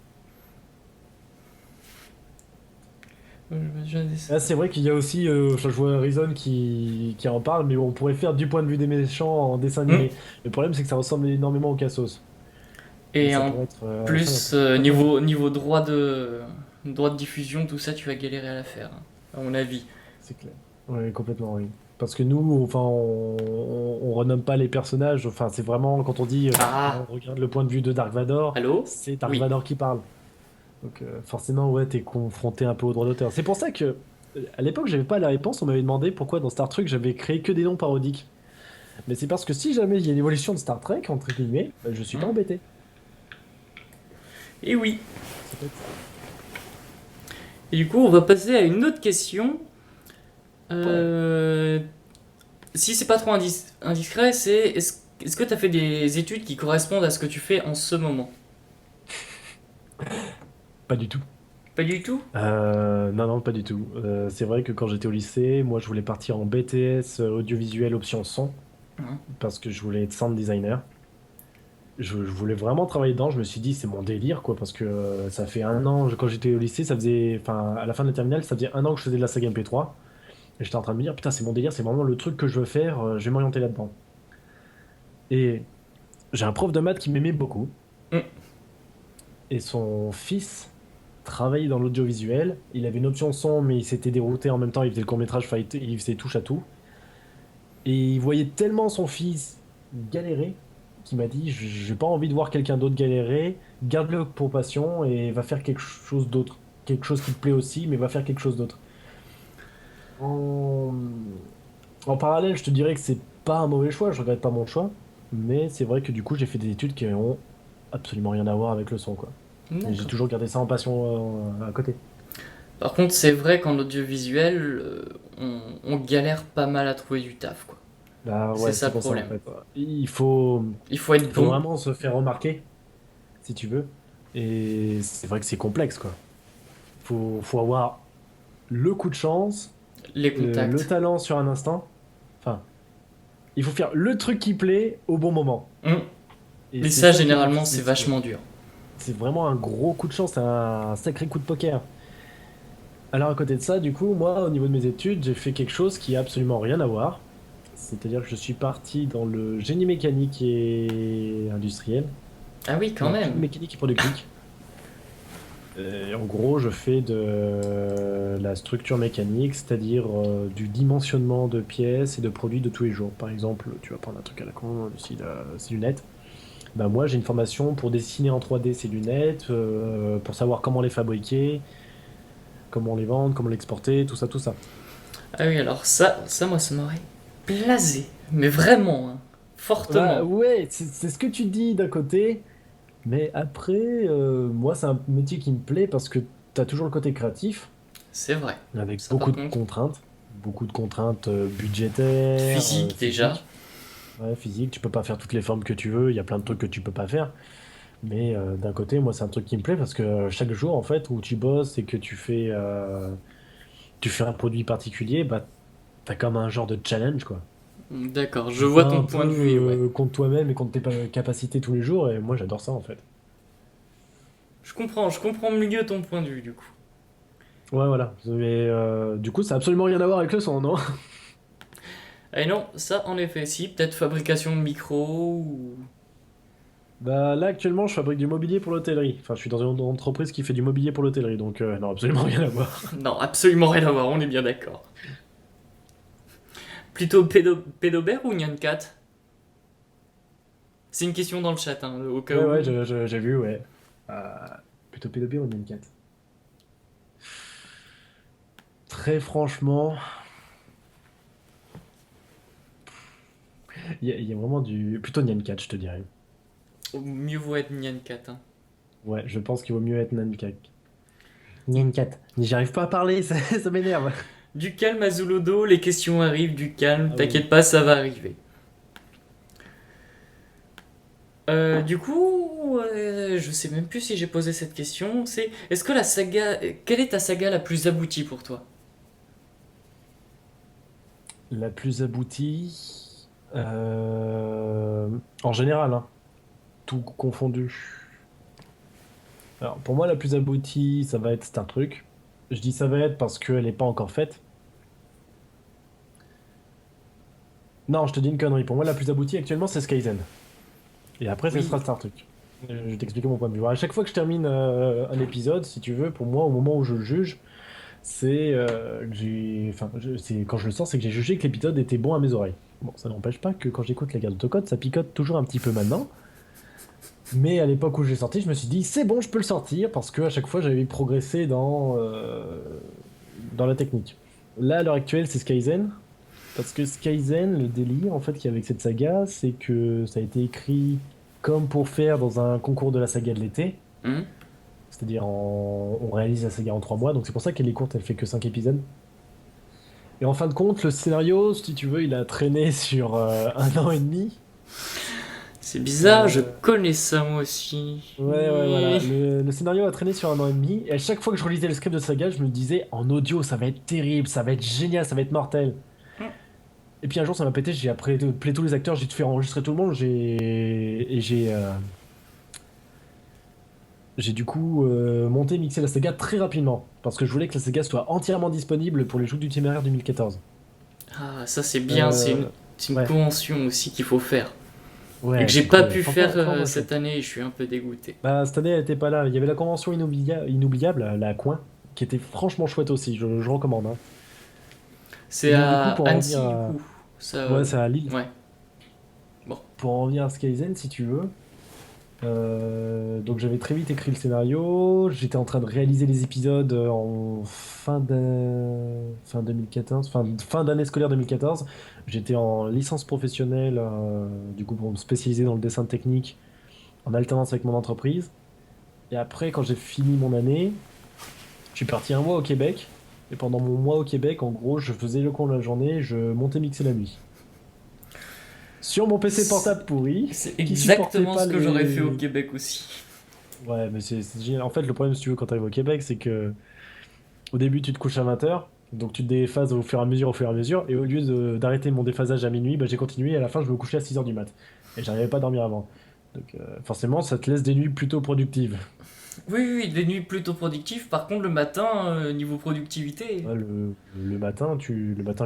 B: Ah, c'est vrai qu'il y a aussi, enfin, je vois Horizon qui en parle, mais on pourrait faire du point de vue des méchants en dessin
A: Hmm.
B: animé. Le problème, c'est que ça ressemble énormément au Cassos. Et
A: Et
B: ça
A: en
B: pourrait être
A: plus,
B: sympa.
A: niveau droit de diffusion, tout ça, tu vas galérer à la faire, hein, à mon avis.
B: C'est clair. Oui, complètement, oui. Parce que nous, enfin, on renomme pas les personnages. Enfin, c'est vraiment quand on dit, on
A: Ah,
B: regarde le point de vue de Dark Vador,
A: allô?
B: c'est Dark
A: Oui.
B: Vador qui parle. Donc, forcément, ouais, t'es confronté un peu au droit d'auteur. C'est pour ça que, à l'époque, j'avais pas la réponse. On m'avait demandé pourquoi dans Star Trek j'avais créé que des noms parodiques. Mais c'est parce que si jamais il y a une évolution de Star Trek, entre guillemets, je suis pas
A: Hmm.
B: embêté.
A: Et oui.
B: Ça peut être ça.
A: Et du coup, on va passer à une autre question.
B: Ouais.
A: Euh, Si c'est pas trop indiscret, c'est est-ce que tu as fait des études qui correspondent à ce que tu fais en ce moment?
B: Pas du tout.
A: Pas du tout?
B: Non, non, pas du tout. C'est vrai que quand j'étais au lycée, moi, je voulais partir en BTS audiovisuel option son.
A: Hein.
B: Parce que je voulais être sound designer. Je voulais vraiment travailler dedans. Je me suis dit, c'est mon délire, quoi, parce que ça fait un an, quand j'étais au lycée, ça faisait, enfin, à la fin de la terminale, ça faisait un an que je faisais de la saga MP3. Et j'étais en train de me dire, putain, c'est mon délire, c'est vraiment le truc que je veux faire, je vais m'orienter là-dedans. Et j'ai un prof de maths qui m'aimait beaucoup.
A: Hum.
B: Et son fils travaillait dans l'audiovisuel. Il avait une option son, mais il s'était dérouté en même temps, il faisait le court-métrage, enfin, il faisait touche à tout. Et il voyait tellement son fils galérer qu'il m'a dit, j'ai pas envie de voir quelqu'un d'autre galérer, garde-le pour passion et va faire quelque chose d'autre. Quelque chose qui te plaît aussi, mais va faire quelque chose d'autre. En... en parallèle, je te dirais que c'est pas un mauvais choix, je regrette pas mon choix, mais c'est vrai que du coup, j'ai fait des études qui ont absolument rien à voir avec le son, quoi. Et j'ai
A: D'accord.
B: toujours gardé ça en passion à côté.
A: Par contre, c'est vrai qu'en audiovisuel, on galère pas mal à trouver du taf, quoi.
B: Bah
A: C'est
B: ouais,
A: ça
B: c'est
A: le
B: pour ça en
A: problème.
B: fait. Il
A: Il faut être
B: faut
A: bon,
B: vraiment se faire remarquer, si tu veux. Et c'est vrai que c'est complexe, quoi. Faut avoir le coup de chance,
A: les
B: le
A: contacts.
B: talent sur un instant. Enfin, il faut faire le truc qui plaît au bon moment.
A: Hum.
B: Et
A: Mais
B: c'est
A: ça,
B: ça qui est
A: généralement, c'est
B: difficile, si tu veux.
A: vachement dur.
B: C'est vraiment un gros coup de chance, un sacré coup de poker. Alors à côté de ça, du coup, moi, au niveau de mes études, j'ai fait quelque chose qui a absolument rien à voir. C'est-à-dire que je suis parti dans le génie mécanique et industriel.
A: Ah oui, quand
B: Non, génie
A: même.
B: mécanique et productique. En gros, je fais de la structure mécanique, c'est-à-dire du dimensionnement de pièces et de produits de tous les jours. Par exemple, tu vas prendre un truc à la con, ces lunettes. Ben moi, j'ai une formation pour dessiner en 3D ces lunettes, pour savoir comment les fabriquer, comment les vendre, comment l'exporter, tout ça, tout ça.
A: Ah oui, alors ça moi, ça m'aurait blasé. Mais vraiment, hein.
B: Bah
A: Fortement.
B: ouais, c'est ce que tu dis d'un côté, mais après, moi, c'est un métier qui me plaît parce que tu as toujours le côté créatif.
A: C'est vrai.
B: Avec
A: Ça, par contre,
B: beaucoup de contraintes budgétaires,
A: physique déjà.
B: physiques. Ouais, physique, tu peux pas faire toutes les formes que tu veux, il y a plein de trucs que tu peux pas faire. Mais d'un côté, moi, c'est un truc qui me plaît parce que chaque jour, en fait, où tu bosses et que tu fais un produit particulier, bah, t'as comme un genre de challenge, quoi.
A: D'accord, je
B: Tu te
A: vois
B: bats
A: ton
B: un peu
A: point de vue et ouais.
B: contre toi-même et contre tes capacités tous les jours, et moi, j'adore ça, en fait.
A: Je comprends mieux ton point de vue du coup.
B: Ouais, voilà. Mais du coup, ça a absolument rien à voir avec le son, non?
A: Et non, ça en effet, si, peut-être fabrication de micros ou...
B: Bah là actuellement je fabrique du mobilier pour l'hôtellerie. Enfin je suis dans une entreprise qui fait du mobilier pour l'hôtellerie, donc non absolument rien à voir.
A: Non, absolument rien à voir, on est bien d'accord. Plutôt pédobère ou Nyan Cat? C'est une question dans le chat, hein, au cas
B: Ouais ouais
A: où.
B: j'ai vu ouais. Euh, Plutôt P2P ou Nyan. Très franchement, il y a vraiment du... Plutôt Nyan je te dirais.
A: Mieux vaut être Nyan Cat, hein.
B: Ouais je pense qu'il vaut mieux être Nyan Cat. Nyan J'arrive pas à parler, ça m'énerve.
A: Du calme, Azulodo, les questions arrivent, du calme,
B: Ah oui.
A: t'inquiète pas, ça va arriver. Du coup, je sais même plus si j'ai posé cette question. C'est, est-ce que la saga, quelle est ta saga la plus aboutie pour toi?
B: La plus aboutie, en général, hein, tout confondu. Alors, pour moi, la plus aboutie, ça va être Star Trek. Je dis ça va être parce qu'elle n'est pas encore faite. Non, je te dis une connerie. Pour moi, la plus aboutie actuellement, c'est Skyzen. Et après, ce
A: Oui.
B: sera Star Trek. Je vais t'expliquer mon point de vue. À chaque fois que je termine un épisode, si tu veux, pour moi, au moment où je le juge, c'est que j'ai. Enfin, c'est quand je le sens, c'est que j'ai jugé que l'épisode était bon à mes oreilles. Bon, ça n'empêche pas que quand j'écoute la garde d'autocode, ça picote toujours un petit peu maintenant. Mais à l'époque où je l'ai sorti, je me suis dit, c'est bon, je peux le sortir, parce que à chaque fois, j'avais progressé dans la technique. Là, à l'heure actuelle, c'est Skyzen. Parce que Skyzen, le délire, en fait, qu'il y a avec cette saga, c'est que ça a été écrit comme pour faire dans un concours de la saga de l'été.
A: Hmm.
B: C'est-à-dire, on réalise la saga en 3 mois, donc c'est pour ça qu'elle est courte, elle fait que 5 épisodes. Et en fin de compte, le scénario, si tu veux, il a traîné sur 1 an et demi.
A: C'est bizarre, je
B: Euh,
A: connais ça moi aussi.
B: ouais, voilà. Le scénario a traîné sur 1 an et demi. Et à chaque fois que je relisais le script de saga, je me disais, en audio, ça va être terrible, ça va être génial, ça va être mortel. Et puis un jour, ça m'a pété, j'ai appelé tous les acteurs, j'ai fait enregistrer tout le monde, et j'ai du coup monté, mixé la saga très rapidement. Parce que je voulais que la saga soit entièrement disponible pour les Jeux du Téméraire 2014.
A: Ah, ça c'est bien,
B: Euh,
A: c'est une
B: ouais,
A: convention aussi qu'il faut faire. Et que
B: ouais,
A: j'ai
B: c'est
A: pas
B: trop,
A: pu faire
B: franchement
A: cette
B: chouette.
A: année et je suis un peu dégoûté.
B: Bah, cette année, elle était pas là. Il y avait la convention inoubliable, la Coin, qui était franchement chouette aussi, je recommande, hein.
A: C'est
B: Et du coup,
A: à
B: pour en revenir
A: Annecy du
B: à...
A: coup. Ça,
B: Ouais, c'est à Lille.
A: ouais. Bon.
B: Pour en revenir à Skyzen, si tu veux. Donc j'avais très vite écrit le scénario, j'étais en train de réaliser les épisodes en fin 2014, fin d'année scolaire 2014. J'étais en licence professionnelle, du coup pour me spécialiser dans le dessin technique en alternance avec mon entreprise. Et après, quand j'ai fini mon année, je suis parti 1 mois au Québec. Et pendant mon mois au Québec, en gros, je faisais le cours de la journée, je montais mixer la nuit. Sur mon PC portable pourri,
A: C'est
B: qui supportait
A: exactement
B: pas
A: ce que j'aurais fait au
B: les...
A: Québec aussi.
B: Ouais, mais c'est génial. En fait, le problème, si tu veux, quand tu arrives au Québec, c'est que au début, tu te couches à 20 h, donc tu te déphases au fur et à mesure, au fur et à mesure, et au lieu d'arrêter mon déphasage à minuit, bah, j'ai continué, et à la fin, je me couchais à 6 h du mat. Et j'arrivais pas à dormir avant. Donc, forcément, ça te laisse des nuits plutôt productives.
A: Oui, oui, oui, des nuits plutôt productives. Par contre, le matin, niveau productivité,
B: Ouais, le matin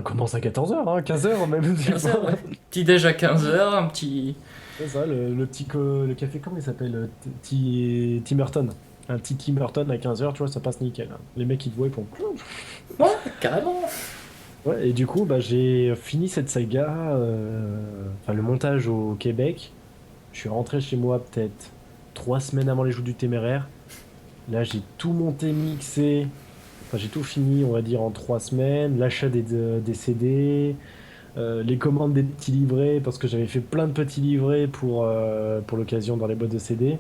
B: commence à 14 h, hein, 15 h même, des
A: 15h,
B: fois.
A: ouais. Petit déj à 15h, un petit.
B: C'est ça, le café, comment il s'appelle? Tim Horton. Un petit Tim Horton à 15 h, tu vois, ça passe nickel, hein. Les mecs, ils te voient, ils font...
A: Ouais, carrément.
B: Ouais, et du coup, bah, j'ai fini cette saga, enfin le montage au Québec. Je suis rentré chez moi peut-être 3 semaines avant les Jours du Téméraire. Là, j'ai tout monté, mixé. Enfin, j'ai tout fini, on va dire, en 3 semaines. L'achat des CD, les commandes des petits livrets, parce que j'avais fait plein de petits livrets pour l'occasion dans les boîtes de CD.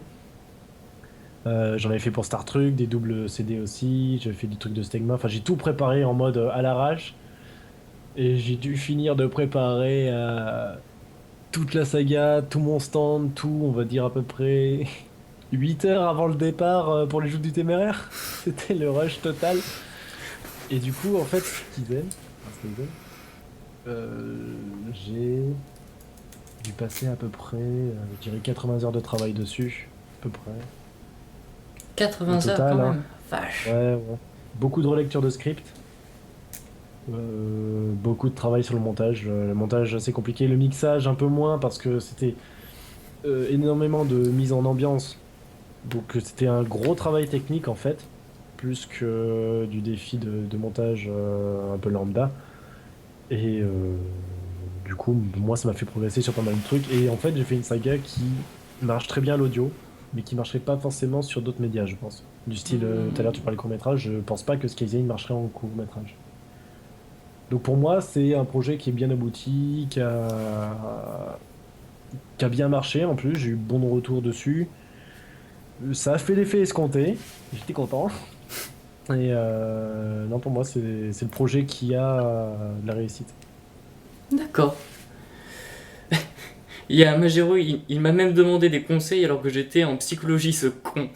B: J'en avais fait pour Star Trek, des doubles CD aussi. J'avais fait des trucs de Stegma. Enfin, j'ai tout préparé en mode à l'arrache. Et j'ai dû finir de préparer toute la saga, tout mon stand, tout, on va dire à peu près 8 heures avant le départ pour les Jeux du Téméraire. C'était le rush total. Et du coup, en fait, j'ai dû passer à peu près, je dirais 80 heures de travail dessus, à peu près. Au
A: 80 heures quand
B: total, hein.
A: même. Vache.
B: Ouais, ouais. Beaucoup de relecture de script. Beaucoup de travail sur le montage assez compliqué, le mixage un peu moins parce que c'était énormément de mise en ambiance. Donc c'était un gros travail technique en fait, plus que du défi de montage un peu lambda. Et du coup, moi ça m'a fait progresser sur pas mal de trucs. Et en fait, j'ai fait une saga qui marche très bien à l'audio, mais qui marcherait pas forcément sur d'autres médias, je pense. Du style, tout à l'heure tu parlais court-métrage, je pense pas que Skyzane marcherait en court-métrage. Donc pour moi, c'est un projet qui est bien abouti, qui a bien marché en plus, j'ai eu bon retour dessus. Ça a fait l'effet escompté, j'étais content. Non, pour moi, c'est le projet qui a de la réussite.
A: D'accord. Il y a Magero, il m'a même demandé des conseils alors que j'étais en psychologie, ce con.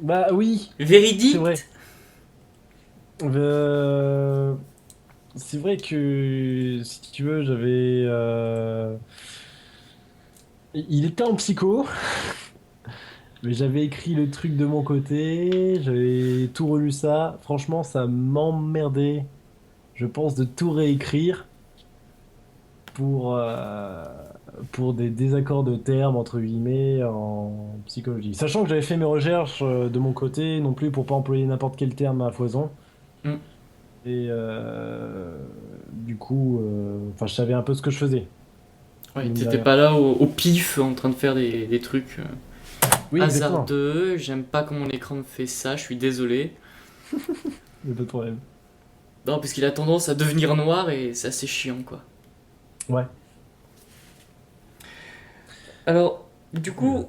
B: Bah oui, c'est vrai.
A: Véridict.
B: Euh, c'est vrai que, si tu veux, il était en psycho, mais j'avais écrit le truc de mon côté, j'avais tout relu ça. Franchement, ça m'emmerdait, je pense, de tout réécrire pour, euh, pour des désaccords de termes, entre guillemets, en psychologie. Sachant que j'avais fait mes recherches de mon côté, non plus pour pas employer n'importe quel terme à foison.
A: Hmm.
B: Et du coup, enfin, je savais un peu ce que je faisais,
A: Ouais,
B: mine de
A: t'étais
B: rien.
A: pas là au pif en train de faire des trucs
B: Oui, exactement.
A: hasardeux. J'aime pas quand mon écran me fait ça, je suis désolé.
B: Il y a pas de problème.
A: Non, parce qu'il a tendance à devenir noir et c'est assez chiant, quoi.
B: Ouais.
A: Alors, du
B: Cool.
A: coup,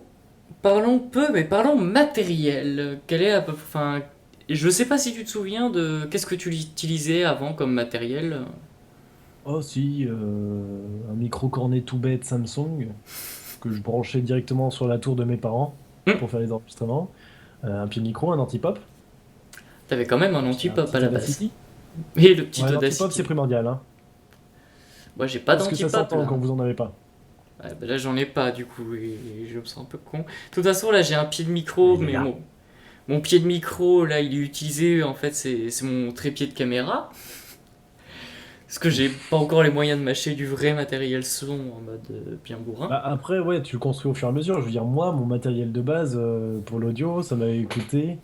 A: parlons peu, mais parlons matériel. Quel est à peu, enfin, je sais pas si tu te souviens de qu'est-ce que tu utilisais avant comme matériel.
B: Oh si, un micro cornet tout bête Samsung que je branchais directement sur la tour de mes parents
A: Hmm,
B: pour faire les enregistrements. Un pied de micro, un anti-pop,
A: T'avais quand même un
B: et puis un
A: anti-pop à
B: petit
A: la base.
B: Audacity.
A: Et le petit
B: Ouais, l'anti-pop c'est
A: Audacity.
B: primordial, hein,
A: Moi, j'ai pas
B: parce que ça
A: d'anti-pop
B: s'entend
A: là.
B: quand vous en avez pas.
A: Ouais, bah là, j'en ai pas du coup, et je me sens un peu con. De toute façon, là, j'ai un pied de
B: Mais
A: micro,
B: il est
A: mais
B: là.
A: mon pied de micro, là, il est utilisé, en fait, c'est mon trépied de caméra. Parce que j'ai pas encore les moyens de m'acheter du vrai matériel son en mode bien bourrin.
B: Bah, après, ouais, tu le construis au fur et à mesure. Je veux dire, moi, mon matériel de base pour l'audio, ça m'avait coûté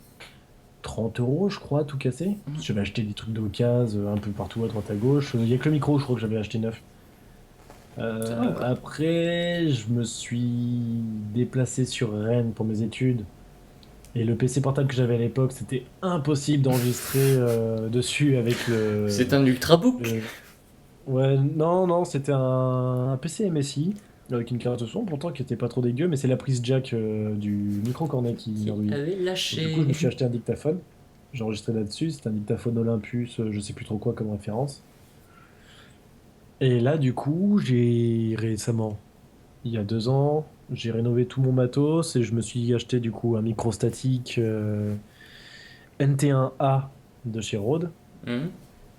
B: 30 euros, je crois, tout cassé. J'avais acheté des trucs d'occasion un peu partout à droite à gauche. Il y a que le micro, je crois que j'avais acheté neuf.
A: Ça va encore.
B: Après, je me suis déplacé sur Rennes pour mes études. Et le PC portable que j'avais à l'époque, c'était impossible d'enregistrer dessus avec
A: C'est un ultrabook.
B: le- Ouais, non, non, c'était un PC MSI avec une carte son, pourtant qui était pas trop dégueu, mais c'est la prise jack du micro cornet qui
A: Qui
B: merdouillait.
A: avait
B: Donc du coup, je me
A: lâché.
B: suis acheté un dictaphone. J'ai enregistré là-dessus. C'était un dictaphone Olympus, je sais plus trop quoi comme référence. Et là, du coup, j'ai récemment, il y a 2 ans, j'ai rénové tout mon matos et je me suis acheté du coup un micro statique NT1A de chez Rode,
A: Hmm.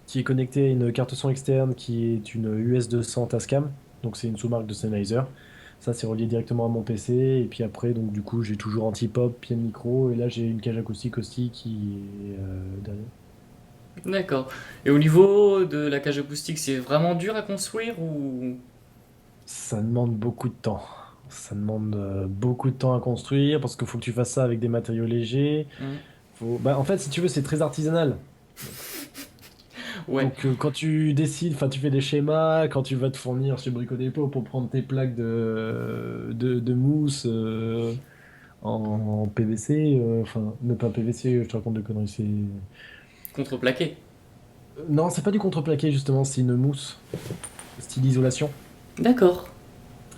B: qui est connecté à une carte son externe qui est une US200 Tascam. Donc c'est une sous-marque de Sennheiser. Ça, c'est relié directement à mon PC. Et puis après, donc du coup, j'ai toujours anti-pop, pied de micro. Et là, j'ai une cage acoustique aussi qui est derrière.
A: D'accord. Et au niveau de la cage acoustique, c'est vraiment dur à construire ou.
B: Ça demande beaucoup de temps. Ça demande beaucoup de temps à construire parce qu'il faut que tu fasses ça avec des matériaux légers.
A: Hmm.
B: Bah, en fait, si tu veux, c'est très artisanal. Donc,
A: Ouais,
B: quand tu décides, enfin, tu fais des schémas, quand tu vas te fournir chez Brico Dépôt pour prendre tes plaques de mousse en PVC, enfin, ne pas PVC, je te raconte de conneries.
A: contreplaqué.
B: Non, c'est pas du contreplaqué, justement, c'est une mousse, style isolation.
A: D'accord.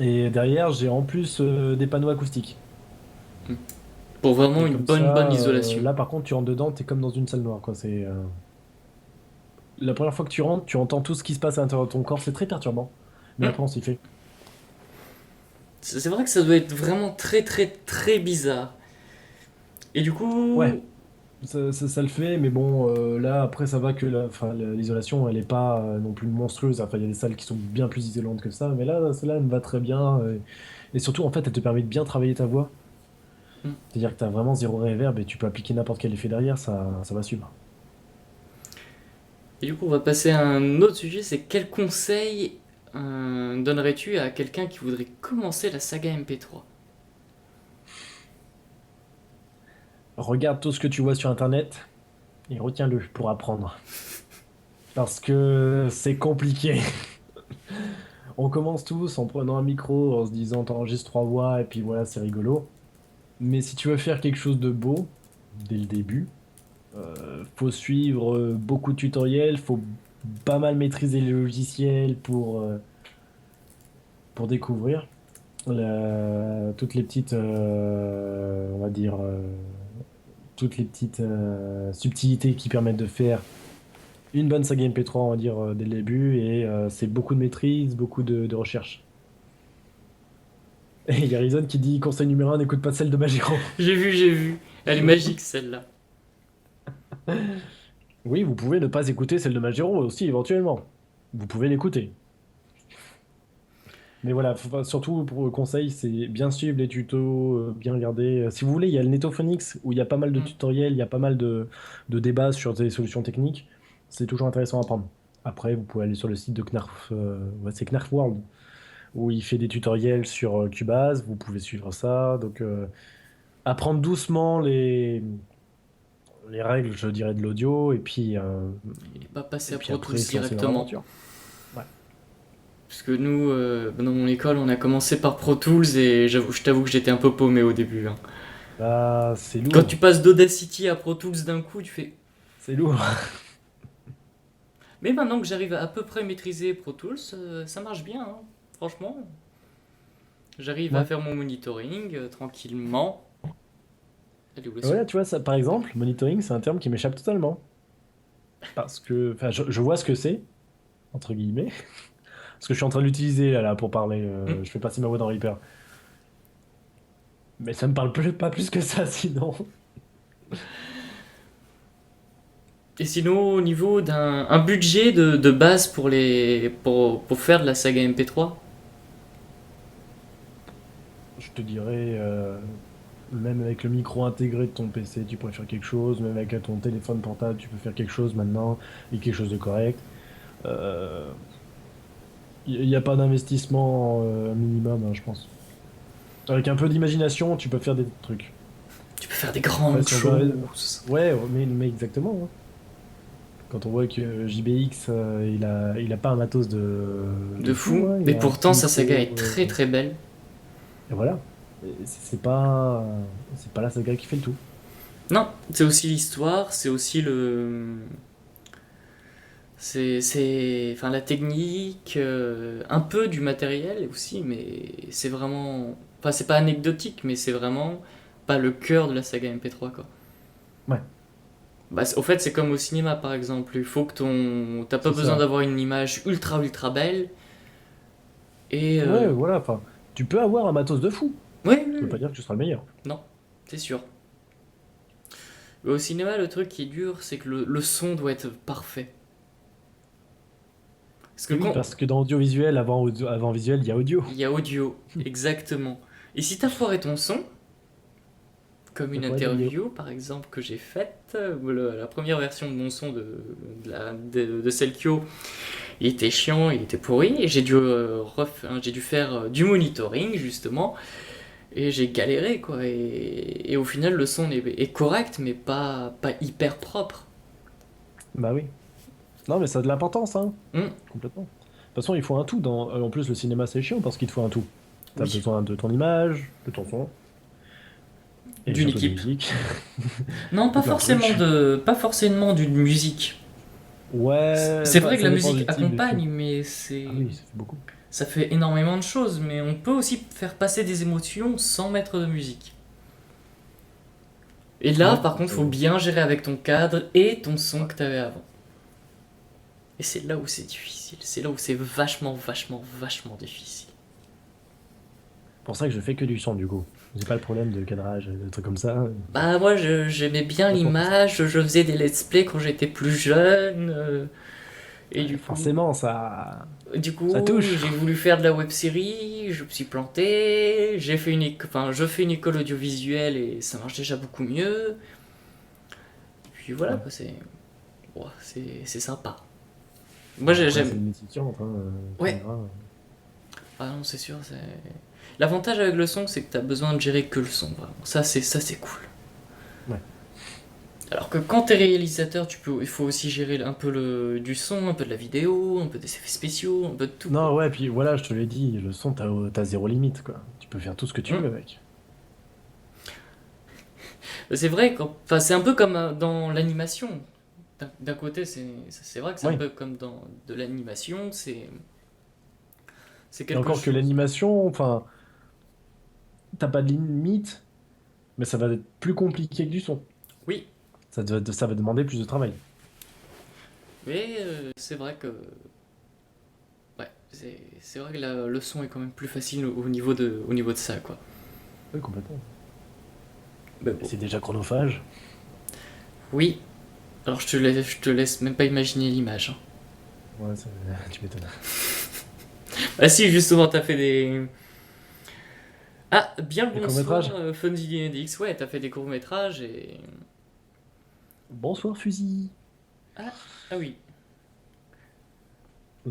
B: Et derrière, j'ai en plus des panneaux acoustiques.
A: Hmm. Pour vraiment
B: Et
A: une
B: comme
A: bonne
B: ça,
A: isolation.
B: là, par contre, tu rentres dedans, t'es comme dans une salle noire, quoi. La première fois que tu rentres, tu entends tout ce qui se passe à l'intérieur de ton corps, c'est très perturbant. Mais
A: Hmm.
B: après, on s'y fait.
A: C'est vrai que ça doit être vraiment très très très bizarre. Et du
B: Ouais.
A: coup.
B: Ça le fait, mais bon, là, après, ça va que enfin, l'isolation, elle est pas non plus monstrueuse. Enfin, il y a des salles qui sont bien plus isolantes que ça, mais là, celle-là, elle me va très bien. Et surtout, en fait, elle te permet de bien travailler ta voix.
A: Hmm.
B: C'est-à-dire que tu as vraiment zéro réverb et tu peux appliquer n'importe quel effet derrière, ça va suivre.
A: Et du coup, on va passer à un autre sujet, c'est quel conseil donnerais-tu à quelqu'un qui voudrait commencer la saga MP3?
B: Regarde tout ce que tu vois sur Internet et retiens-le pour apprendre. Parce que c'est compliqué. On commence tous en prenant un micro, en se disant t'enregistres 3 voix et puis voilà, c'est rigolo. Mais si tu veux faire quelque chose de beau, dès le début, faut suivre beaucoup de tutoriels, faut pas mal maîtriser les logiciels pour découvrir toutes les petites, on va dire, toutes les petites subtilités qui permettent de faire une bonne saga MP3, on va dire, dès le début, et c'est beaucoup de maîtrise, beaucoup de recherche. Et il y a Reason qui dit conseil numéro un, n'écoute pas celle de Magiro.
A: J'ai vu. Elle est magique celle-là.
B: Oui, vous pouvez ne pas écouter celle de Magiro aussi, éventuellement. Vous pouvez l'écouter. Mais voilà, surtout pour le conseil, c'est bien suivre les tutos, bien regarder. Si vous voulez, il y a le Netophonix où il y a pas mal de
A: Mm.
B: tutoriels, il y a pas mal de débats sur des solutions techniques. C'est toujours intéressant à apprendre. Après, vous pouvez aller sur le site de Knarf, ouais, c'est Knarf World, où il fait des tutoriels sur Cubase. Vous pouvez suivre ça. Donc, apprendre doucement les règles, je dirais, de l'audio,
A: Et pas passer
B: et
A: à
B: puis
A: Pro Tools
B: après, se lancer dans
A: directement.
B: l'aventure. Ouais.
A: Parce que nous, dans mon école, on a commencé par Pro Tools et je t'avoue que j'étais un peu paumé au début, hein.
B: Là, c'est
A: Quand tu
B: lourd.
A: passes d'Audacity à Pro Tools d'un coup, tu fais.
B: C'est lourd.
A: Mais maintenant que j'arrive à peu près maîtriser Pro Tools, ça marche bien, hein. Franchement. J'arrive à
B: Ouais.
A: faire mon monitoring tranquillement. Elle est où le son?
B: Ouais, tu vois, ça, par exemple, monitoring, c'est un terme qui m'échappe totalement. Parce que, enfin, je vois ce que c'est, entre guillemets, parce que je suis en train de l'utiliser là, pour parler.
A: Hmm.
B: Je fais passer ma voix dans Reaper. Mais ça me parle pas plus que ça, sinon.
A: Et sinon, au niveau d'un un budget de base pour faire de la saga MP3.
B: Je te dirais, même avec le micro intégré de ton PC, tu pourrais faire quelque chose. Même avec ton téléphone portable, tu peux faire quelque chose maintenant, et quelque chose de correct. Euh, Il n'y a pas d'investissement minimum, hein, je pense. Avec un peu d'imagination, tu peux faire des trucs.
A: Tu peux faire des
B: Après,
A: grandes
B: si on veut...
A: choses.
B: Ouais, mais exactement, hein. Quand on voit que JBX, il a pas un matos de
A: De
B: fou,
A: fou.
B: hein, il
A: Et
B: a un petit
A: pourtant, sa saga
B: micro,
A: est très très belle.
B: et voilà. Et c'est pas la saga qui fait le tout.
A: Non, c'est aussi l'histoire, c'est aussi le. Enfin, la technique, un peu du matériel aussi, mais c'est vraiment. Enfin, c'est pas anecdotique, mais c'est vraiment pas le cœur de la saga MP3, quoi.
B: Ouais,
A: Bah, au fait, c'est comme au cinéma, par exemple. Il faut que ton. T'as pas
B: c'est
A: besoin
B: ça.
A: d'avoir une image ultra ultra belle. Et.
B: Ouais, voilà, enfin, tu peux avoir un matos de fou.
A: Oui, oui,
B: Ça veut
A: oui.
B: pas dire que tu seras le meilleur.
A: Non, c'est sûr. Mais au cinéma, le truc qui est dur, c'est que le son doit être parfait. Parce que
B: Et oui,
A: quand.
B: parce que dans audiovisuel, avant visuel, il y a audio.
A: Il y a audio, exactement. Et si t'as foiré ton son, comme
B: Ça
A: une
B: pourrait être vidéo.
A: interview par exemple que j'ai faite, où la première version de mon son de Selkio, il était chiant, il était pourri, et j'ai dû faire du monitoring justement, et j'ai galéré quoi. Et au final, le son est correct, mais pas hyper propre.
B: Bah oui. Non, mais ça a de l'importance, hein.
A: Hmm,
B: Complètement. De toute façon, il faut un tout. En plus, le cinéma, c'est chiant parce qu'il te faut un tout. T'as
A: oui,
B: besoin de ton image, de ton son, et
A: d'une
B: surtout de
A: équipe.
B: musique,
A: Non,
B: de plein de trucs.
A: pas forcément d'une musique.
B: Ouais,
A: C'est
B: bah,
A: vrai que
B: ça
A: la
B: dépend
A: musique
B: du type de film.
A: accompagne, mais
B: Ah oui, ça fait beaucoup.
A: ça fait énormément de choses, mais on peut aussi faire passer des émotions sans mettre de musique. Et là,
B: Ouais,
A: par contre, faut bien gérer avec ton cadre et ton son
B: ouais.
A: que t'avais avant. Et c'est là où c'est difficile. C'est là où c'est vachement, vachement, vachement difficile.
B: Pour ça que je fais que du son, du coup. J'ai pas le problème de cadrage, de trucs comme ça.
A: Bah, moi, j'aimais bien
B: Vachement plus simple.
A: l'image, je faisais des let's play quand j'étais plus jeune. Et
B: Ouais, forcément,
A: du
B: ça
A: coup,
B: touche.
A: j'ai voulu faire de la web série, je me suis planté, enfin, je fais une école audiovisuelle et ça marche déjà beaucoup mieux. Puis voilà,
B: Ouais.
A: quoi, c'est sympa. Moi,
B: Bon, après,
A: j'aime.
B: c'est une métier qui rentre, hein, tu me
A: Ouais,
B: diras.
A: ah non, c'est sûr. L'avantage avec le son, c'est que t'as besoin de gérer que le son, vraiment. Ça, c'est cool.
B: Ouais.
A: Alors que quand t'es réalisateur, il faut aussi gérer un peu du son, un peu de la vidéo, un peu des effets spéciaux, un peu de tout, quoi.
B: Non, ouais, puis voilà, je te l'ai dit, le son, t'as zéro limite, quoi. Tu peux faire tout ce que tu
A: Hum.
B: veux avec.
A: C'est vrai, enfin, c'est un peu comme dans l'animation. D'un côté, c'est vrai que c'est un
B: Oui.
A: peu comme dans de l'animation, c'est
B: Et
A: quelque
B: encore que
A: chose.
B: l'animation, enfin, t'as pas de limite, mais ça va être plus compliqué que du son.
A: Oui,
B: Ça va demander plus de travail.
A: mais c'est vrai que ouais, c'est vrai que le son est quand même plus facile au niveau de ça, quoi.
B: Oui, complètement.
A: Mais
B: Et
A: bon.
B: c'est déjà chronophage.
A: Oui, alors je te laisse même pas imaginer l'image, hein.
B: Ouais, tu m'étonnes.
A: Ah si, justement, t'as fait des... Ah, bien le
B: Les
A: bonsoir,
B: courts-métrages?
A: Funzy DX, ouais, t'as fait des courts-métrages et...
B: Bonsoir, fusil.
A: Ah, ah oui.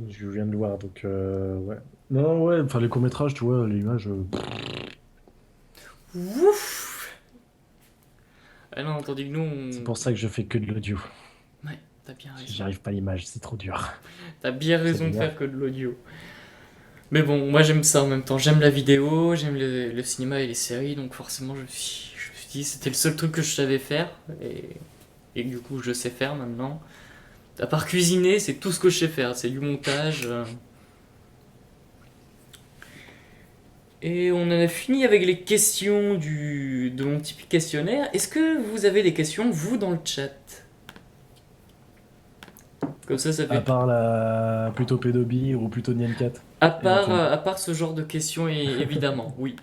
B: Je viens de le voir, donc ouais. Non, ouais, enfin les courts-métrages, tu vois, les images.
A: Ouf. Ah non, tandis que nous,
B: C'est pour ça que je fais que de l'audio.
A: Ouais, t'as bien raison.
B: J'arrive pas à l'image, c'est trop dur.
A: T'as bien
B: Ça
A: raison de
B: m'énerve.
A: faire que de l'audio. Mais bon, moi j'aime ça en même temps. J'aime la vidéo, j'aime le cinéma et les séries, donc forcément je me suis dit c'était le seul truc que je savais faire. Et du coup je sais faire maintenant. À part cuisiner, c'est tout ce que je sais faire. C'est du montage. Et on en a fini avec les questions de mon petit questionnaire. Est-ce que vous avez des questions, vous, dans le chat? Comme ça
B: À
A: fait...
B: part la plutôt Pédobir ou plutôt Niencat, éventuellement.
A: À part ce genre de questions, évidemment, oui.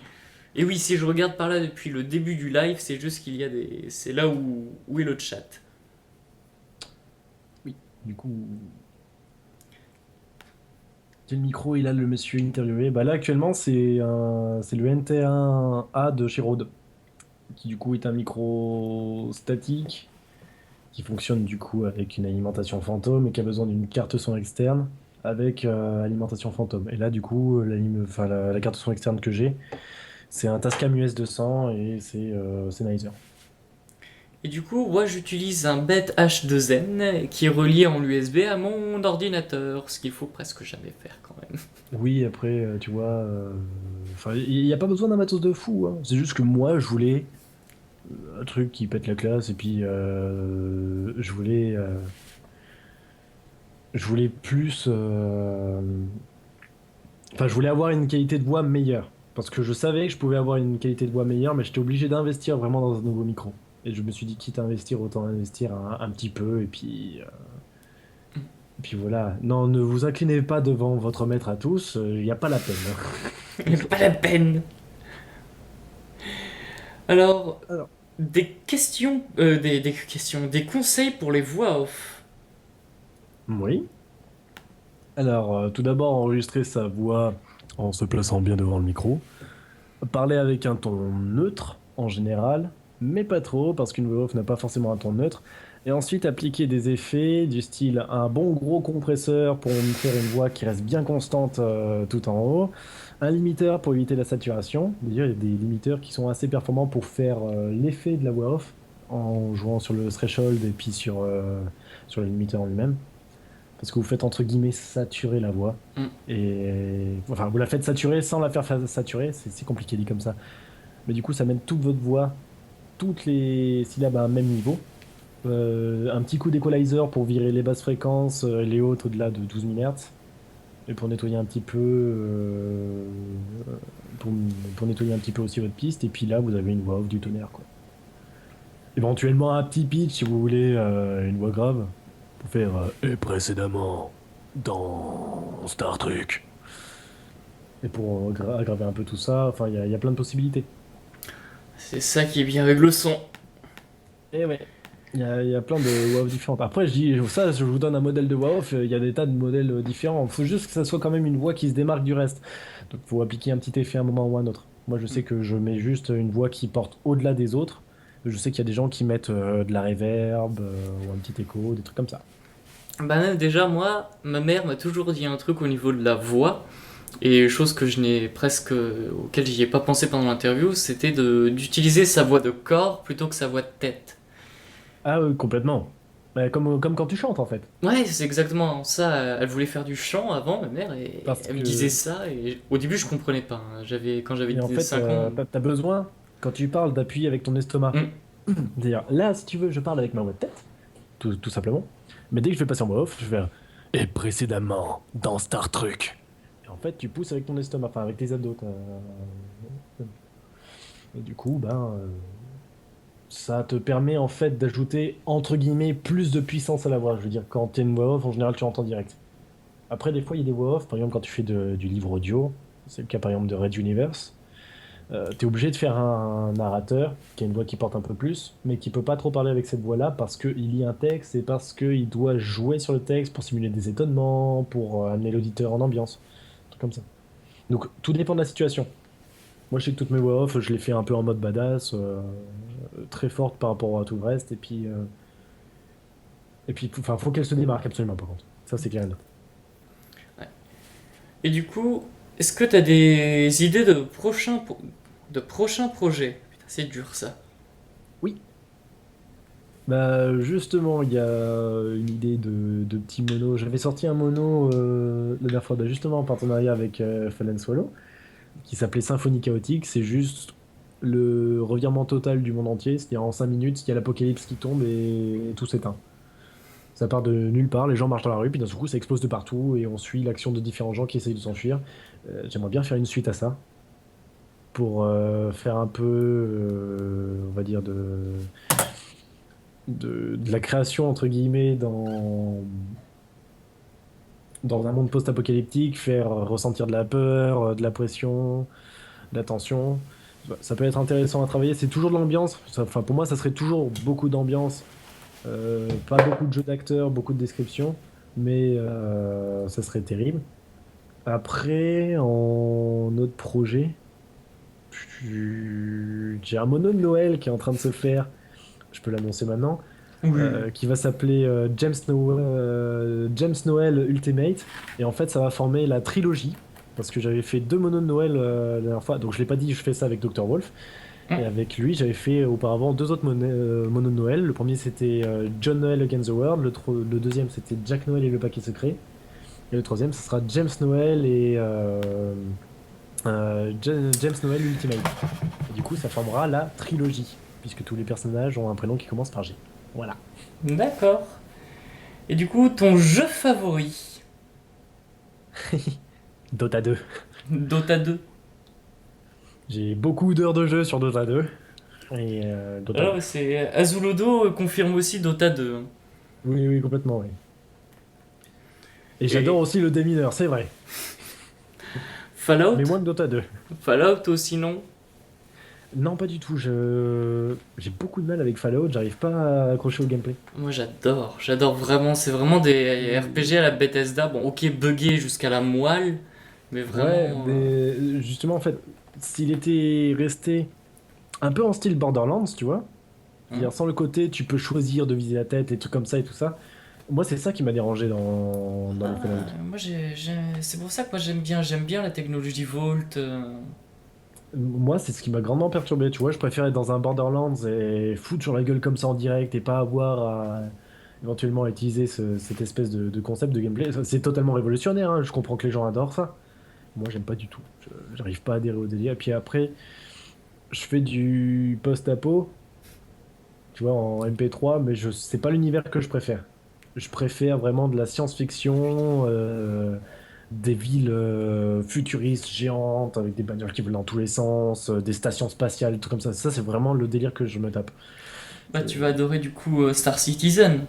A: Et oui, si je regarde par là depuis le début du live, c'est juste qu'il y a des... C'est là où est le chat.
B: Oui. Du coup, quel micro il a le monsieur interviewé? Bah là actuellement c'est le NT1A de chez Rode, qui du coup est un micro statique qui fonctionne du coup avec une alimentation fantôme et qui a besoin d'une carte son externe avec alimentation fantôme. Et là du coup la carte son externe que j'ai, c'est un Tascam US 200 et c'est Sennheiser.
A: Et du coup, moi j'utilise un bête H2N qui est relié en USB à mon ordinateur, ce qu'il faut presque jamais faire quand même.
B: Oui, après, tu vois, enfin, il n'y a pas besoin d'un matos de fou, hein. C'est juste que moi, je voulais un truc qui pète la classe et puis je voulais plus, enfin, je voulais avoir une qualité de voix meilleure parce que je savais que je pouvais avoir une qualité de voix meilleure, mais j'étais obligé d'investir vraiment dans un nouveau micro. Et je me suis dit, quitte à investir, autant investir un petit peu et puis voilà. Non, ne vous inclinez pas devant votre maître à tous, il n'y a pas la peine,
A: Pas la peine. Alors,
B: hein.
A: des questions, des conseils pour les voix off.
B: Oui. Alors, tout d'abord, enregistrer sa voix en se plaçant bien devant le micro. Parler avec un ton neutre en général, mais pas trop, parce qu'une voix off n'a pas forcément un ton neutre. Et ensuite, appliquer des effets du style un bon gros compresseur pour me faire une voix qui reste bien constante tout en haut. Un limiteur pour éviter la saturation. D'ailleurs, il y a des limiteurs qui sont assez performants pour faire l'effet de la voix off en jouant sur le threshold et puis sur le limiteur en lui-même. Parce que vous faites entre guillemets saturer la voix.
A: Hmm.
B: Et enfin, vous la faites saturer sans la faire saturer, c'est compliqué dit comme ça. Mais du coup, ça mène toute votre voix, toutes les syllabes à un même niveau. Un petit coup d'équalizer pour virer les basses fréquences, les hautes au-delà de 12 MHz. Et pour nettoyer un petit peu, pour, pour nettoyer un petit peu aussi votre piste. Et puis là, vous avez une voix off du tonnerre, quoi. Éventuellement un petit pitch si vous voulez une voix grave pour faire et précédemment dans Star Trek. Et pour aggraver un peu tout ça, enfin, il y a plein de possibilités.
A: C'est ça qui est bien avec le son.
B: Et ouais. Il y a plein de WoW différentes. Après, je dis ça, je vous donne un modèle de WoW, il y a des tas de modèles différents. Il faut juste que ça soit quand même une voix qui se démarque du reste. Donc, il faut appliquer un petit effet à un moment ou à un autre. Moi, je
A: Hmm.
B: sais que je mets juste une voix qui porte au-delà des autres. Je sais qu'il y a des gens qui mettent de la reverb ou un petit écho, des trucs comme ça.
A: Bah déjà, moi, ma mère m'a toujours dit un truc au niveau de la voix. Et chose que je n'ai presque... auquel j'y ai pas pensé pendant l'interview, c'était d'utiliser sa voix de corps plutôt que sa voix de tête.
B: Ah oui, complètement. Bah, comme quand tu chantes, en fait.
A: Ouais, c'est exactement ça. Elle voulait faire du chant avant, ma mère, et
B: Parce
A: elle me disait
B: que,
A: ça. Et au début, je comprenais pas, hein. Quand j'avais
B: et en fait,
A: 5 ans.
B: t'as besoin, quand tu parles, d'appuyer avec ton estomac.
A: Hmm.
B: D'ailleurs, là, si tu veux, je parle avec ma voix de tête. Tout simplement. Mais dès que je vais passer en voix off, je vais faire et précédemment dans Star Trek. Et en fait, tu pousses avec ton estomac, enfin avec tes abdos. Et du coup, ben, ça te permet en fait d'ajouter entre guillemets plus de puissance à la voix. Je veux dire, quand t'es une voix off, en général, tu entends direct. Après, des fois, il y a des voix off, par exemple, quand tu fais du livre audio, c'est le cas par exemple de Red Universe, tu es obligé de faire un narrateur qui a une voix qui porte un peu plus, mais qui peut pas trop parler avec cette voix-là parce qu'il lit un texte et parce qu'il doit jouer sur le texte pour simuler des étonnements, pour amener l'auditeur en ambiance, un truc comme ça. Donc, tout dépend de la situation. Moi, je sais que toutes mes voix off, je les fais un peu en mode badass, très forte par rapport à tout le reste, et puis, enfin, faut qu'elles se démarquent absolument, par contre. Ça, c'est clair et net.
A: Ouais. Et du coup, est-ce que t'as des idées de prochains projets? Putain, c'est dur ça.
B: Oui. Bah, justement, il y a une idée de petit mono. J'avais sorti un mono la dernière fois, bah, justement en partenariat avec Fallen Swallow, qui s'appelait Symphonie Chaotique. C'est juste le revirement total du monde entier. C'est-à-dire en 5 minutes, il y a l'apocalypse qui tombe et tout s'éteint. Ça part de nulle part, les gens marchent dans la rue, puis d'un seul coup, ça explose de partout et on suit l'action de différents gens qui essayent de s'enfuir. J'aimerais bien faire une suite à ça pour faire un peu, on va dire, de la création, entre guillemets, dans un monde post-apocalyptique, faire ressentir de la peur, de la pression, de la tension. Ça peut être intéressant à travailler. C'est toujours de l'ambiance. Enfin, pour moi, ça serait toujours beaucoup d'ambiance. Pas beaucoup de jeux d'acteurs, beaucoup de descriptions, mais ça serait terrible. Après, en autre projet, j'ai un mono de Noël qui est en train de se faire. Je peux l'annoncer maintenant.
A: Oui.
B: Qui va s'appeler James Noel Ultimate. Et en fait, ça va former la trilogie. Parce que j'avais fait deux monos de Noël la dernière fois. Donc je l'ai pas dit, je fais ça avec Dr. Wolf. Et avec lui, j'avais fait auparavant deux autres monos de Noël. Le premier, c'était John Noel Against the World. Le deuxième, c'était Jack Noel et le paquet secret. Et le troisième, ce sera James Noel et James Noel Ultimate. Et du coup, ça formera la trilogie. Puisque tous les personnages ont un prénom qui commence par G. Voilà.
A: D'accord. Et du coup, ton jeu favori?
B: Dota 2.
A: Dota 2.
B: J'ai beaucoup d'heures de jeu sur Dota 2 et Dota 2.
A: Alors, c'est Azulodo confirme aussi Dota 2.
B: Oui, oui, complètement, oui. Et j'adore
A: Et
B: aussi le démineur, c'est vrai. Mais
A: Fallout?
B: moins que Dota 2.
A: Fallout aussi, non?
B: Non, pas du tout. J'ai beaucoup de mal avec Fallout, j'arrive pas à accrocher au gameplay.
A: Moi j'adore vraiment, c'est vraiment des RPG à la Bethesda, bon ok buggé jusqu'à la moelle, mais
B: Ouais,
A: vraiment...
B: mais justement, en fait, s'il était resté un peu en style Borderlands, tu vois,
A: hein.
B: c'est-à-dire sans le côté tu peux choisir de viser la tête et trucs comme ça et tout ça, moi c'est ça qui m'a dérangé dans les Fallout.
A: Moi c'est pour ça que moi j'aime bien la technologie Vault.
B: Moi, c'est ce qui m'a grandement perturbé, tu vois. Je préfère être dans un Borderlands et foutre sur la gueule comme ça en direct et pas avoir à éventuellement utiliser cette espèce de concept de gameplay. C'est totalement révolutionnaire, hein. Je comprends que les gens adorent ça. Moi, j'aime pas du tout. J'arrive pas à adhérer au délire. Et puis après, je fais du post-apo, tu vois, en MP3, mais c'est pas l'univers que je préfère. Je préfère vraiment de la science-fiction, des villes futuristes, géantes, avec des bagnoles qui volent dans tous les sens, des stations spatiales, tout comme ça. Ça, c'est vraiment le délire que je me tape.
A: Bah
B: C'est-
A: tu vas adorer du coup Star Citizen.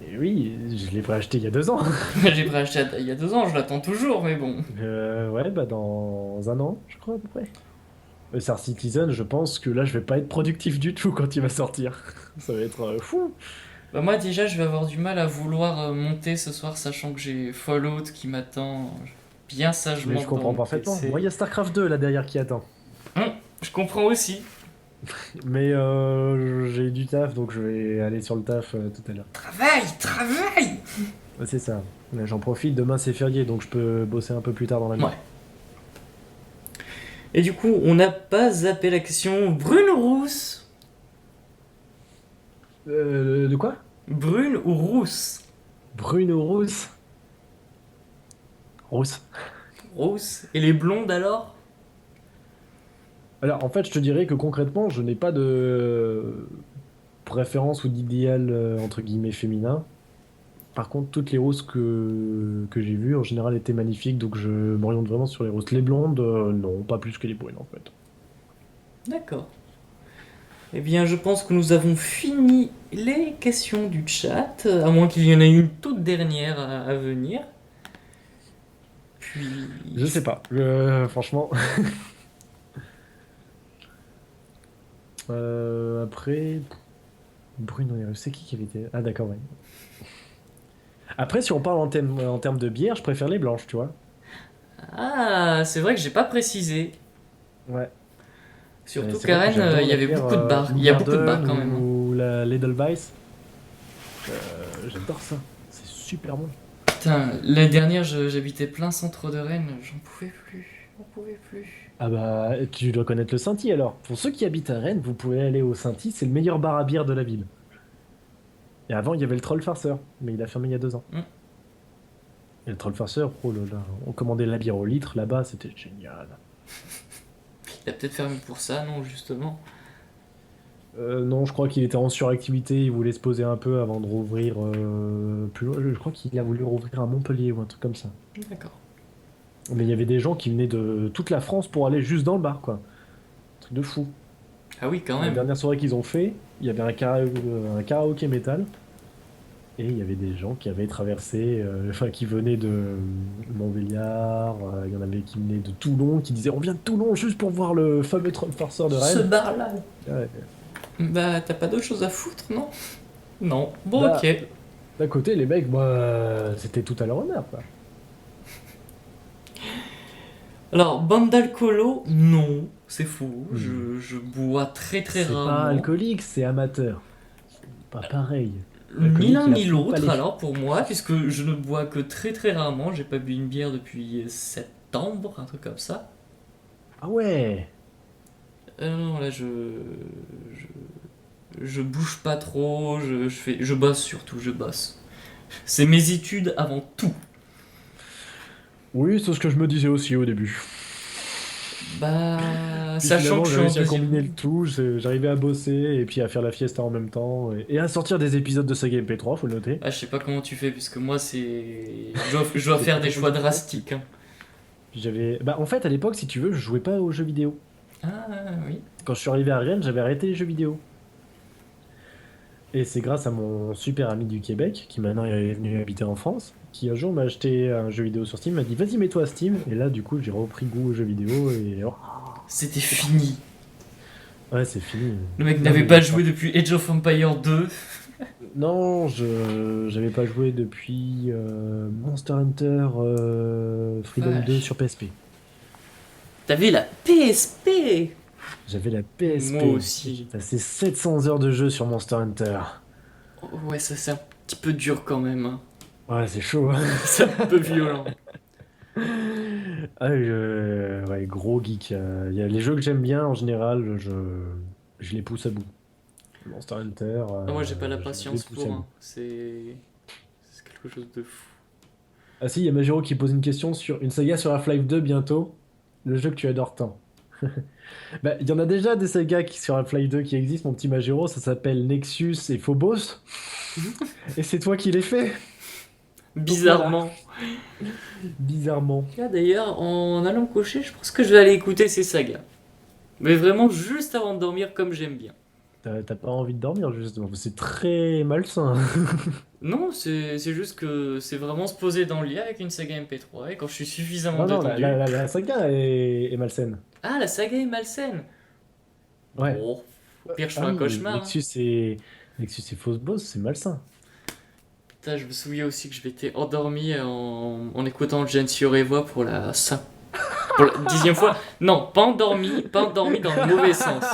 B: Et oui, je l'ai préacheté il y a 2 ans.
A: J'ai préacheté il y a 2 ans, je l'attends toujours, mais bon.
B: Ouais, bah dans un an, je crois, à peu près. Star Citizen, je pense que là, je vais pas être productif du tout quand il va sortir. Ça va être fou.
A: Bah moi déjà je vais avoir du mal à vouloir monter ce soir sachant que j'ai Fallout qui m'attend bien
B: Mais
A: sagement
B: je
A: devant
B: comprends
A: mon
B: parfaitement. Moi, il
A: PC.
B: y a StarCraft 2 là derrière qui attend.
A: Je comprends aussi.
B: Mais j'ai du taf, donc je vais aller sur le taf tout à l'heure.
A: Travail, travail.
B: Ouais, c'est ça. Mais j'en profite, demain c'est férié, donc je peux bosser un peu plus tard dans la nuit.
A: Ouais. Et du coup, on n'a pas zappé l'action brune ou rousse?
B: De quoi?
A: Brune ou rousse?
B: Brune ou rousse? Rousse.
A: Rousse. Et les blondes alors?
B: Alors en fait, je te dirais que concrètement, je n'ai pas de préférence ou d'idéal entre guillemets féminin. Par contre, toutes les roses que j'ai vues en général étaient magnifiques, donc je m'oriente vraiment sur les roses. Les blondes, non, pas plus que les brunes en fait.
A: D'accord. Eh bien, je pense que nous avons fini les questions du chat, à moins qu'il y en ait une toute dernière à venir. Puis,
B: Je sais pas. Franchement. Après, Bruno et c'est qui avait été. Ah, d'accord, ouais. Après, si on parle en termes de bière, je préfère les blanches, tu vois.
A: ah, c'est vrai que j'ai pas précisé.
B: Ouais.
A: Surtout
B: C'est vrai
A: qu'à
B: que
A: Rennes, il
B: j'adore
A: y
B: la
A: avait
B: bière
A: beaucoup de bars. Il y a beaucoup de bars
B: Lugardon
A: quand même, hein.
B: ou la l'Edelweiss. J'adore ça. C'est super bon.
A: Putain, l'année dernière, j'habitais plein centre de Rennes, j'en pouvais plus. J'en pouvais plus.
B: Ah bah, tu dois connaître le Sainty alors. Pour ceux qui habitent à Rennes, vous pouvez aller au Sainty, c'est le meilleur bar à bière de la ville. Et avant, il y avait le Troll Farceur, mais il a fermé il y a 2 ans.
A: Hmm.
B: Et le Troll Farceur, oh là là, on commandait la bière au litre là-bas, c'était génial.
A: Il a peut-être fermé pour ça, non, justement.
B: Non, je crois qu'il était en suractivité, il voulait se poser un peu avant de rouvrir plus loin. Je crois qu'il a voulu rouvrir à Montpellier ou un truc comme ça.
A: D'accord.
B: Mais il y avait des gens qui venaient de toute la France pour aller juste dans le bar, quoi. Truc de fou.
A: Ah oui, quand
B: La
A: même.
B: dernière soirée qu'ils ont fait, il y avait un karaoké métal. Et il y avait des gens qui avaient traversé, enfin qui venaient de Montbéliard, il y en avait qui venaient de Toulon, qui disaient on vient de Toulon juste pour voir le fameux troll farceur de
A: Ce
B: Rennes.
A: bar-là.
B: Ouais.
A: Bah, t'as pas d'autre chose à foutre, non? Non. Bon,
B: Bah,
A: ok.
B: d'un côté, les mecs, moi, c'était tout à leur honneur, quoi.
A: Alors, bande d'alcoolo, non, c'est faux.
B: Hmm.
A: Je bois très très
B: C'est pas
A: rarement.
B: alcoolique, c'est amateur. C'est pas pareil.
A: Ni
B: L'alcoolique,
A: l'un
B: il a
A: ni
B: plus le
A: l'autre,
B: palais.
A: alors pour moi, puisque je ne bois que très très rarement. J'ai pas bu une bière depuis septembre, un truc comme ça.
B: Ah ouais!
A: Non, là je bouge pas trop, je bosse surtout, je bosse. C'est mes études avant tout.
B: Oui, c'est ce que je me disais aussi au début.
A: Bah,
B: Puis
A: sachant
B: finalement,
A: que je
B: j'ai
A: suis en
B: réussi à
A: deuxième
B: combiner le
A: année.
B: tout. J'arrivais à bosser et puis à faire la fiesta en même temps. Et à sortir des épisodes de Saga MP3, faut le noter.
A: Ah, je sais pas comment tu fais, puisque moi c'est. Je dois
B: C'est
A: faire
B: très
A: des choix
B: compliqué.
A: drastiques, hein.
B: Puis Bah, en fait, à l'époque, si tu veux, je jouais pas aux jeux vidéo.
A: Ah oui.
B: Quand je suis arrivé à Rennes, j'avais arrêté les jeux vidéo. Et c'est grâce à mon super ami du Québec, qui maintenant est venu habiter en France, qui un jour m'a acheté un jeu vidéo sur Steam, m'a dit vas-y mets-toi à Steam. Et là, du coup, j'ai repris goût aux jeux vidéo et oh,
A: C'était
B: c'est parti.
A: fini.
B: Ouais, c'est fini.
A: Le mec
B: Non,
A: n'avait
B: mais
A: pas joué depuis Age of Empire 2.
B: non, j'avais pas joué depuis Monster Hunter Freedom 2
A: Vache.
B: sur PSP.
A: T'avais la PSP.
B: J'avais la
A: Moi
B: PSP. J'ai
A: aussi.
B: passé 700 heures de jeu sur Monster Hunter.
A: Oh, ouais, ça c'est un petit peu dur quand même, hein.
B: Ouais, c'est chaud.
A: C'est un peu violent.
B: Ah, ouais, gros geek. Il y a les jeux que j'aime bien en général, je les pousse à bout. Monster Hunter,
A: Ah, moi j'ai pas la
B: je les
A: patience
B: pousse à
A: pour,
B: bout.
A: hein. C'est quelque chose de fou.
B: Ah si, il y a Majiro qui pose une question sur une saga sur Half-Life 2 bientôt, le jeu que tu adores tant. Bah, il y en a déjà des sagas sur Half-Life 2 qui existent, mon petit Majiro, ça s'appelle Nexus et Phobos, et c'est toi qui les fais. Donc voilà,
A: Bizarrement.
B: bizarrement.
A: Là d'ailleurs, en allant me coucher, je pense que je vais aller écouter ces sagas. Mais vraiment juste avant de dormir comme j'aime bien.
B: T'as pas envie de dormir justement, c'est très malsain.
A: Non, c'est juste que c'est vraiment se poser dans le lit avec une saga MP3 et quand je suis suffisamment
B: Non, non,
A: détendu.
B: la saga est malsaine.
A: Ah, la saga est malsaine.
B: Ouais.
A: Bon, au pire je fais
B: Ah
A: un
B: oui,
A: cauchemar, hein.
B: Nexus et Phobos, c'est malsain.
A: Putain, je me souviens aussi que je m'étais endormi en écoutant le Gensio Evoa pour pour la 10e fois. Non, pas endormi dans le mauvais sens.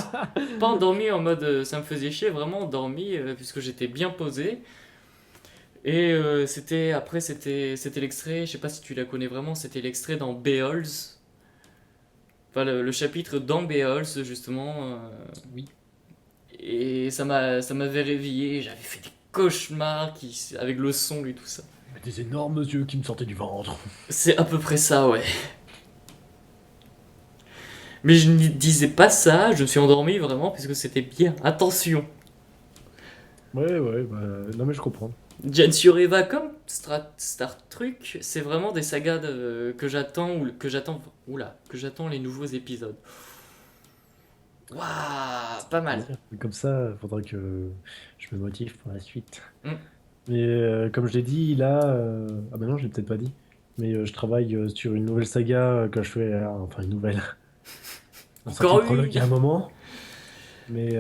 A: Pas endormi en mode ça me faisait chier, vraiment endormi puisque j'étais bien posé. Et c'était l'extrait, je sais pas si tu la connais vraiment, c'était l'extrait dans Beholds. Enfin, le chapitre dans Beholds, justement.
B: Oui.
A: Et ça m'avait réveillé, j'avais fait des cauchemars avec le son et tout ça.
B: Des énormes yeux qui me sortaient du ventre.
A: C'est à peu près ça, ouais. Mais je ne disais pas ça, je me suis endormi vraiment parce que c'était bien. Attention,
B: Ouais, ouais, bah, non mais je comprends.
A: Jen Sureva comme Star Trek, c'est vraiment des sagas que j'attends que j'attends les nouveaux épisodes. Waouh, pas mal.
B: Comme ça, il faudra que je me motive pour la suite.
A: Hmm.
B: Mais comme je l'ai dit, là, ah ben non, je l'ai peut-être pas dit. Mais je travaille sur une nouvelle saga que je fais, enfin une nouvelle. On a sorti le
A: Encore
B: prologue
A: une.
B: il y a un moment, mais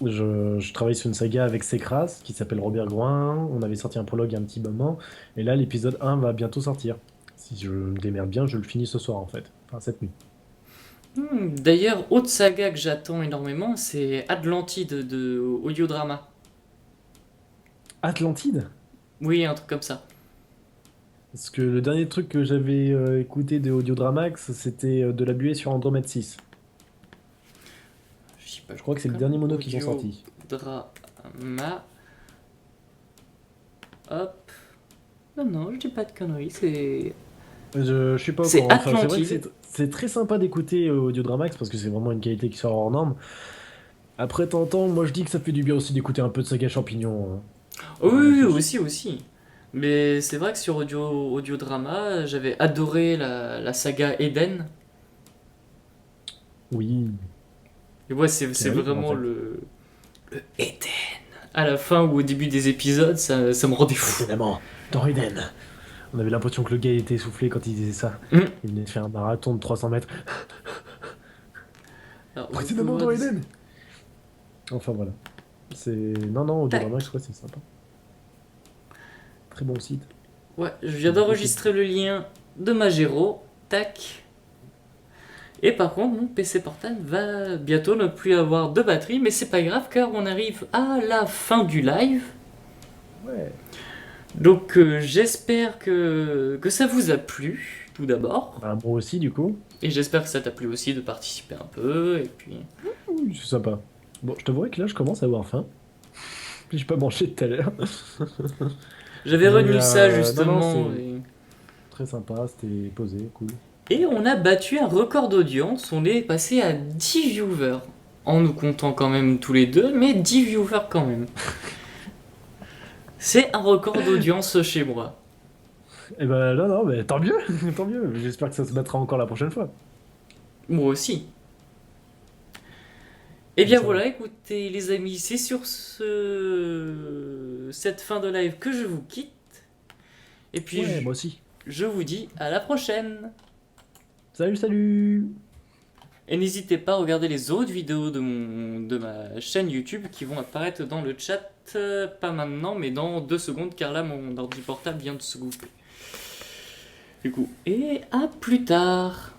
B: je travaille sur une saga avec Sekras qui s'appelle Robert Groin. On avait sorti un prologue il y a un petit moment, et là l'épisode 1 va bientôt sortir. Si je me démerde bien, je le finis ce soir en fait, enfin cette nuit.
A: D'ailleurs, autre saga que j'attends énormément, c'est Atlantide de Audiodrama.
B: Atlantide?
A: Oui, un truc comme ça.
B: Parce que le dernier truc que j'avais écouté de Audiodramax, c'était de la buée sur Andromède 6.
A: Je sais pas
B: Je crois que c'est le
A: comment.
B: dernier mono qu'ils ont sorti.
A: Audiodrama. Hop. Non, non, je dis pas de conneries, c'est.
B: Je suis pas au
A: C'est
B: courant. Enfin, c'est vrai que
A: Atlantide.
B: c'est très sympa d'écouter Audiodramax parce que c'est vraiment une qualité qui sort hors norme. Après, t'entends, moi je dis que ça fait du bien aussi d'écouter un peu de saga champignon, hein.
A: Oh, oui, oui,
B: Je-
A: aussi, aussi. Mais c'est vrai que sur Audiodrama, j'avais adoré la saga Eden.
B: Oui,
A: Et ouais, c'est
B: terrible en
A: vraiment
B: fait.
A: le Eden. À la fin ou au début des épisodes, ça me rendait fou.
B: Précédemment, dans Eden. On avait l'impression que le gars était essoufflé quand il disait ça.
A: Hum.
B: Il venait de faire un marathon de 300 mètres.
A: Alors, vous pouvez
B: Précédemment
A: voir
B: dans
A: des...
B: Eden. Enfin voilà. C'est. Non, non, Audiodramax,
A: Tac.
B: ouais, c'est sympa. Très bon site.
A: Ouais, je
B: J'ai
A: viens
B: beaucoup de-
A: d'enregistrer le lien de Magero. Tac. Et par contre, mon PC portable va bientôt ne plus avoir de batterie, mais c'est pas grave car on arrive à la fin du live.
B: Ouais.
A: Donc j'espère que ça vous a plu, tout d'abord.
B: Bah, moi aussi, du coup.
A: Et j'espère que ça t'a plu aussi de participer un peu. Et puis...
B: Oui, c'est sympa. Bon, je t'avouerai que là, je commence à avoir faim. J'ai pas mangé tout à l'heure.
A: J'avais
B: Mais
A: retenu ça
B: non, non,
A: justement.
B: c'est très sympa, c'était posé, cool.
A: Et on a battu un record d'audience. On est passé à 10 viewers. En nous comptant quand même tous les deux, mais 10 viewers quand même. C'est un record d'audience chez moi.
B: Et ben non, non, mais tant mieux, tant mieux. J'espère que ça se battra encore la prochaine fois.
A: Moi aussi. Et
B: Comme
A: bien
B: ça.
A: voilà, écoutez les amis, c'est sur cette fin de live que je vous quitte. Et puis
B: Ouais, moi aussi.
A: je vous dis à la prochaine.
B: Salut, salut!
A: Et n'hésitez pas à regarder les autres vidéos de ma chaîne YouTube qui vont apparaître dans le chat, pas maintenant, mais dans 2 secondes, car là mon ordi portable vient de se couper. Du coup, et à plus tard.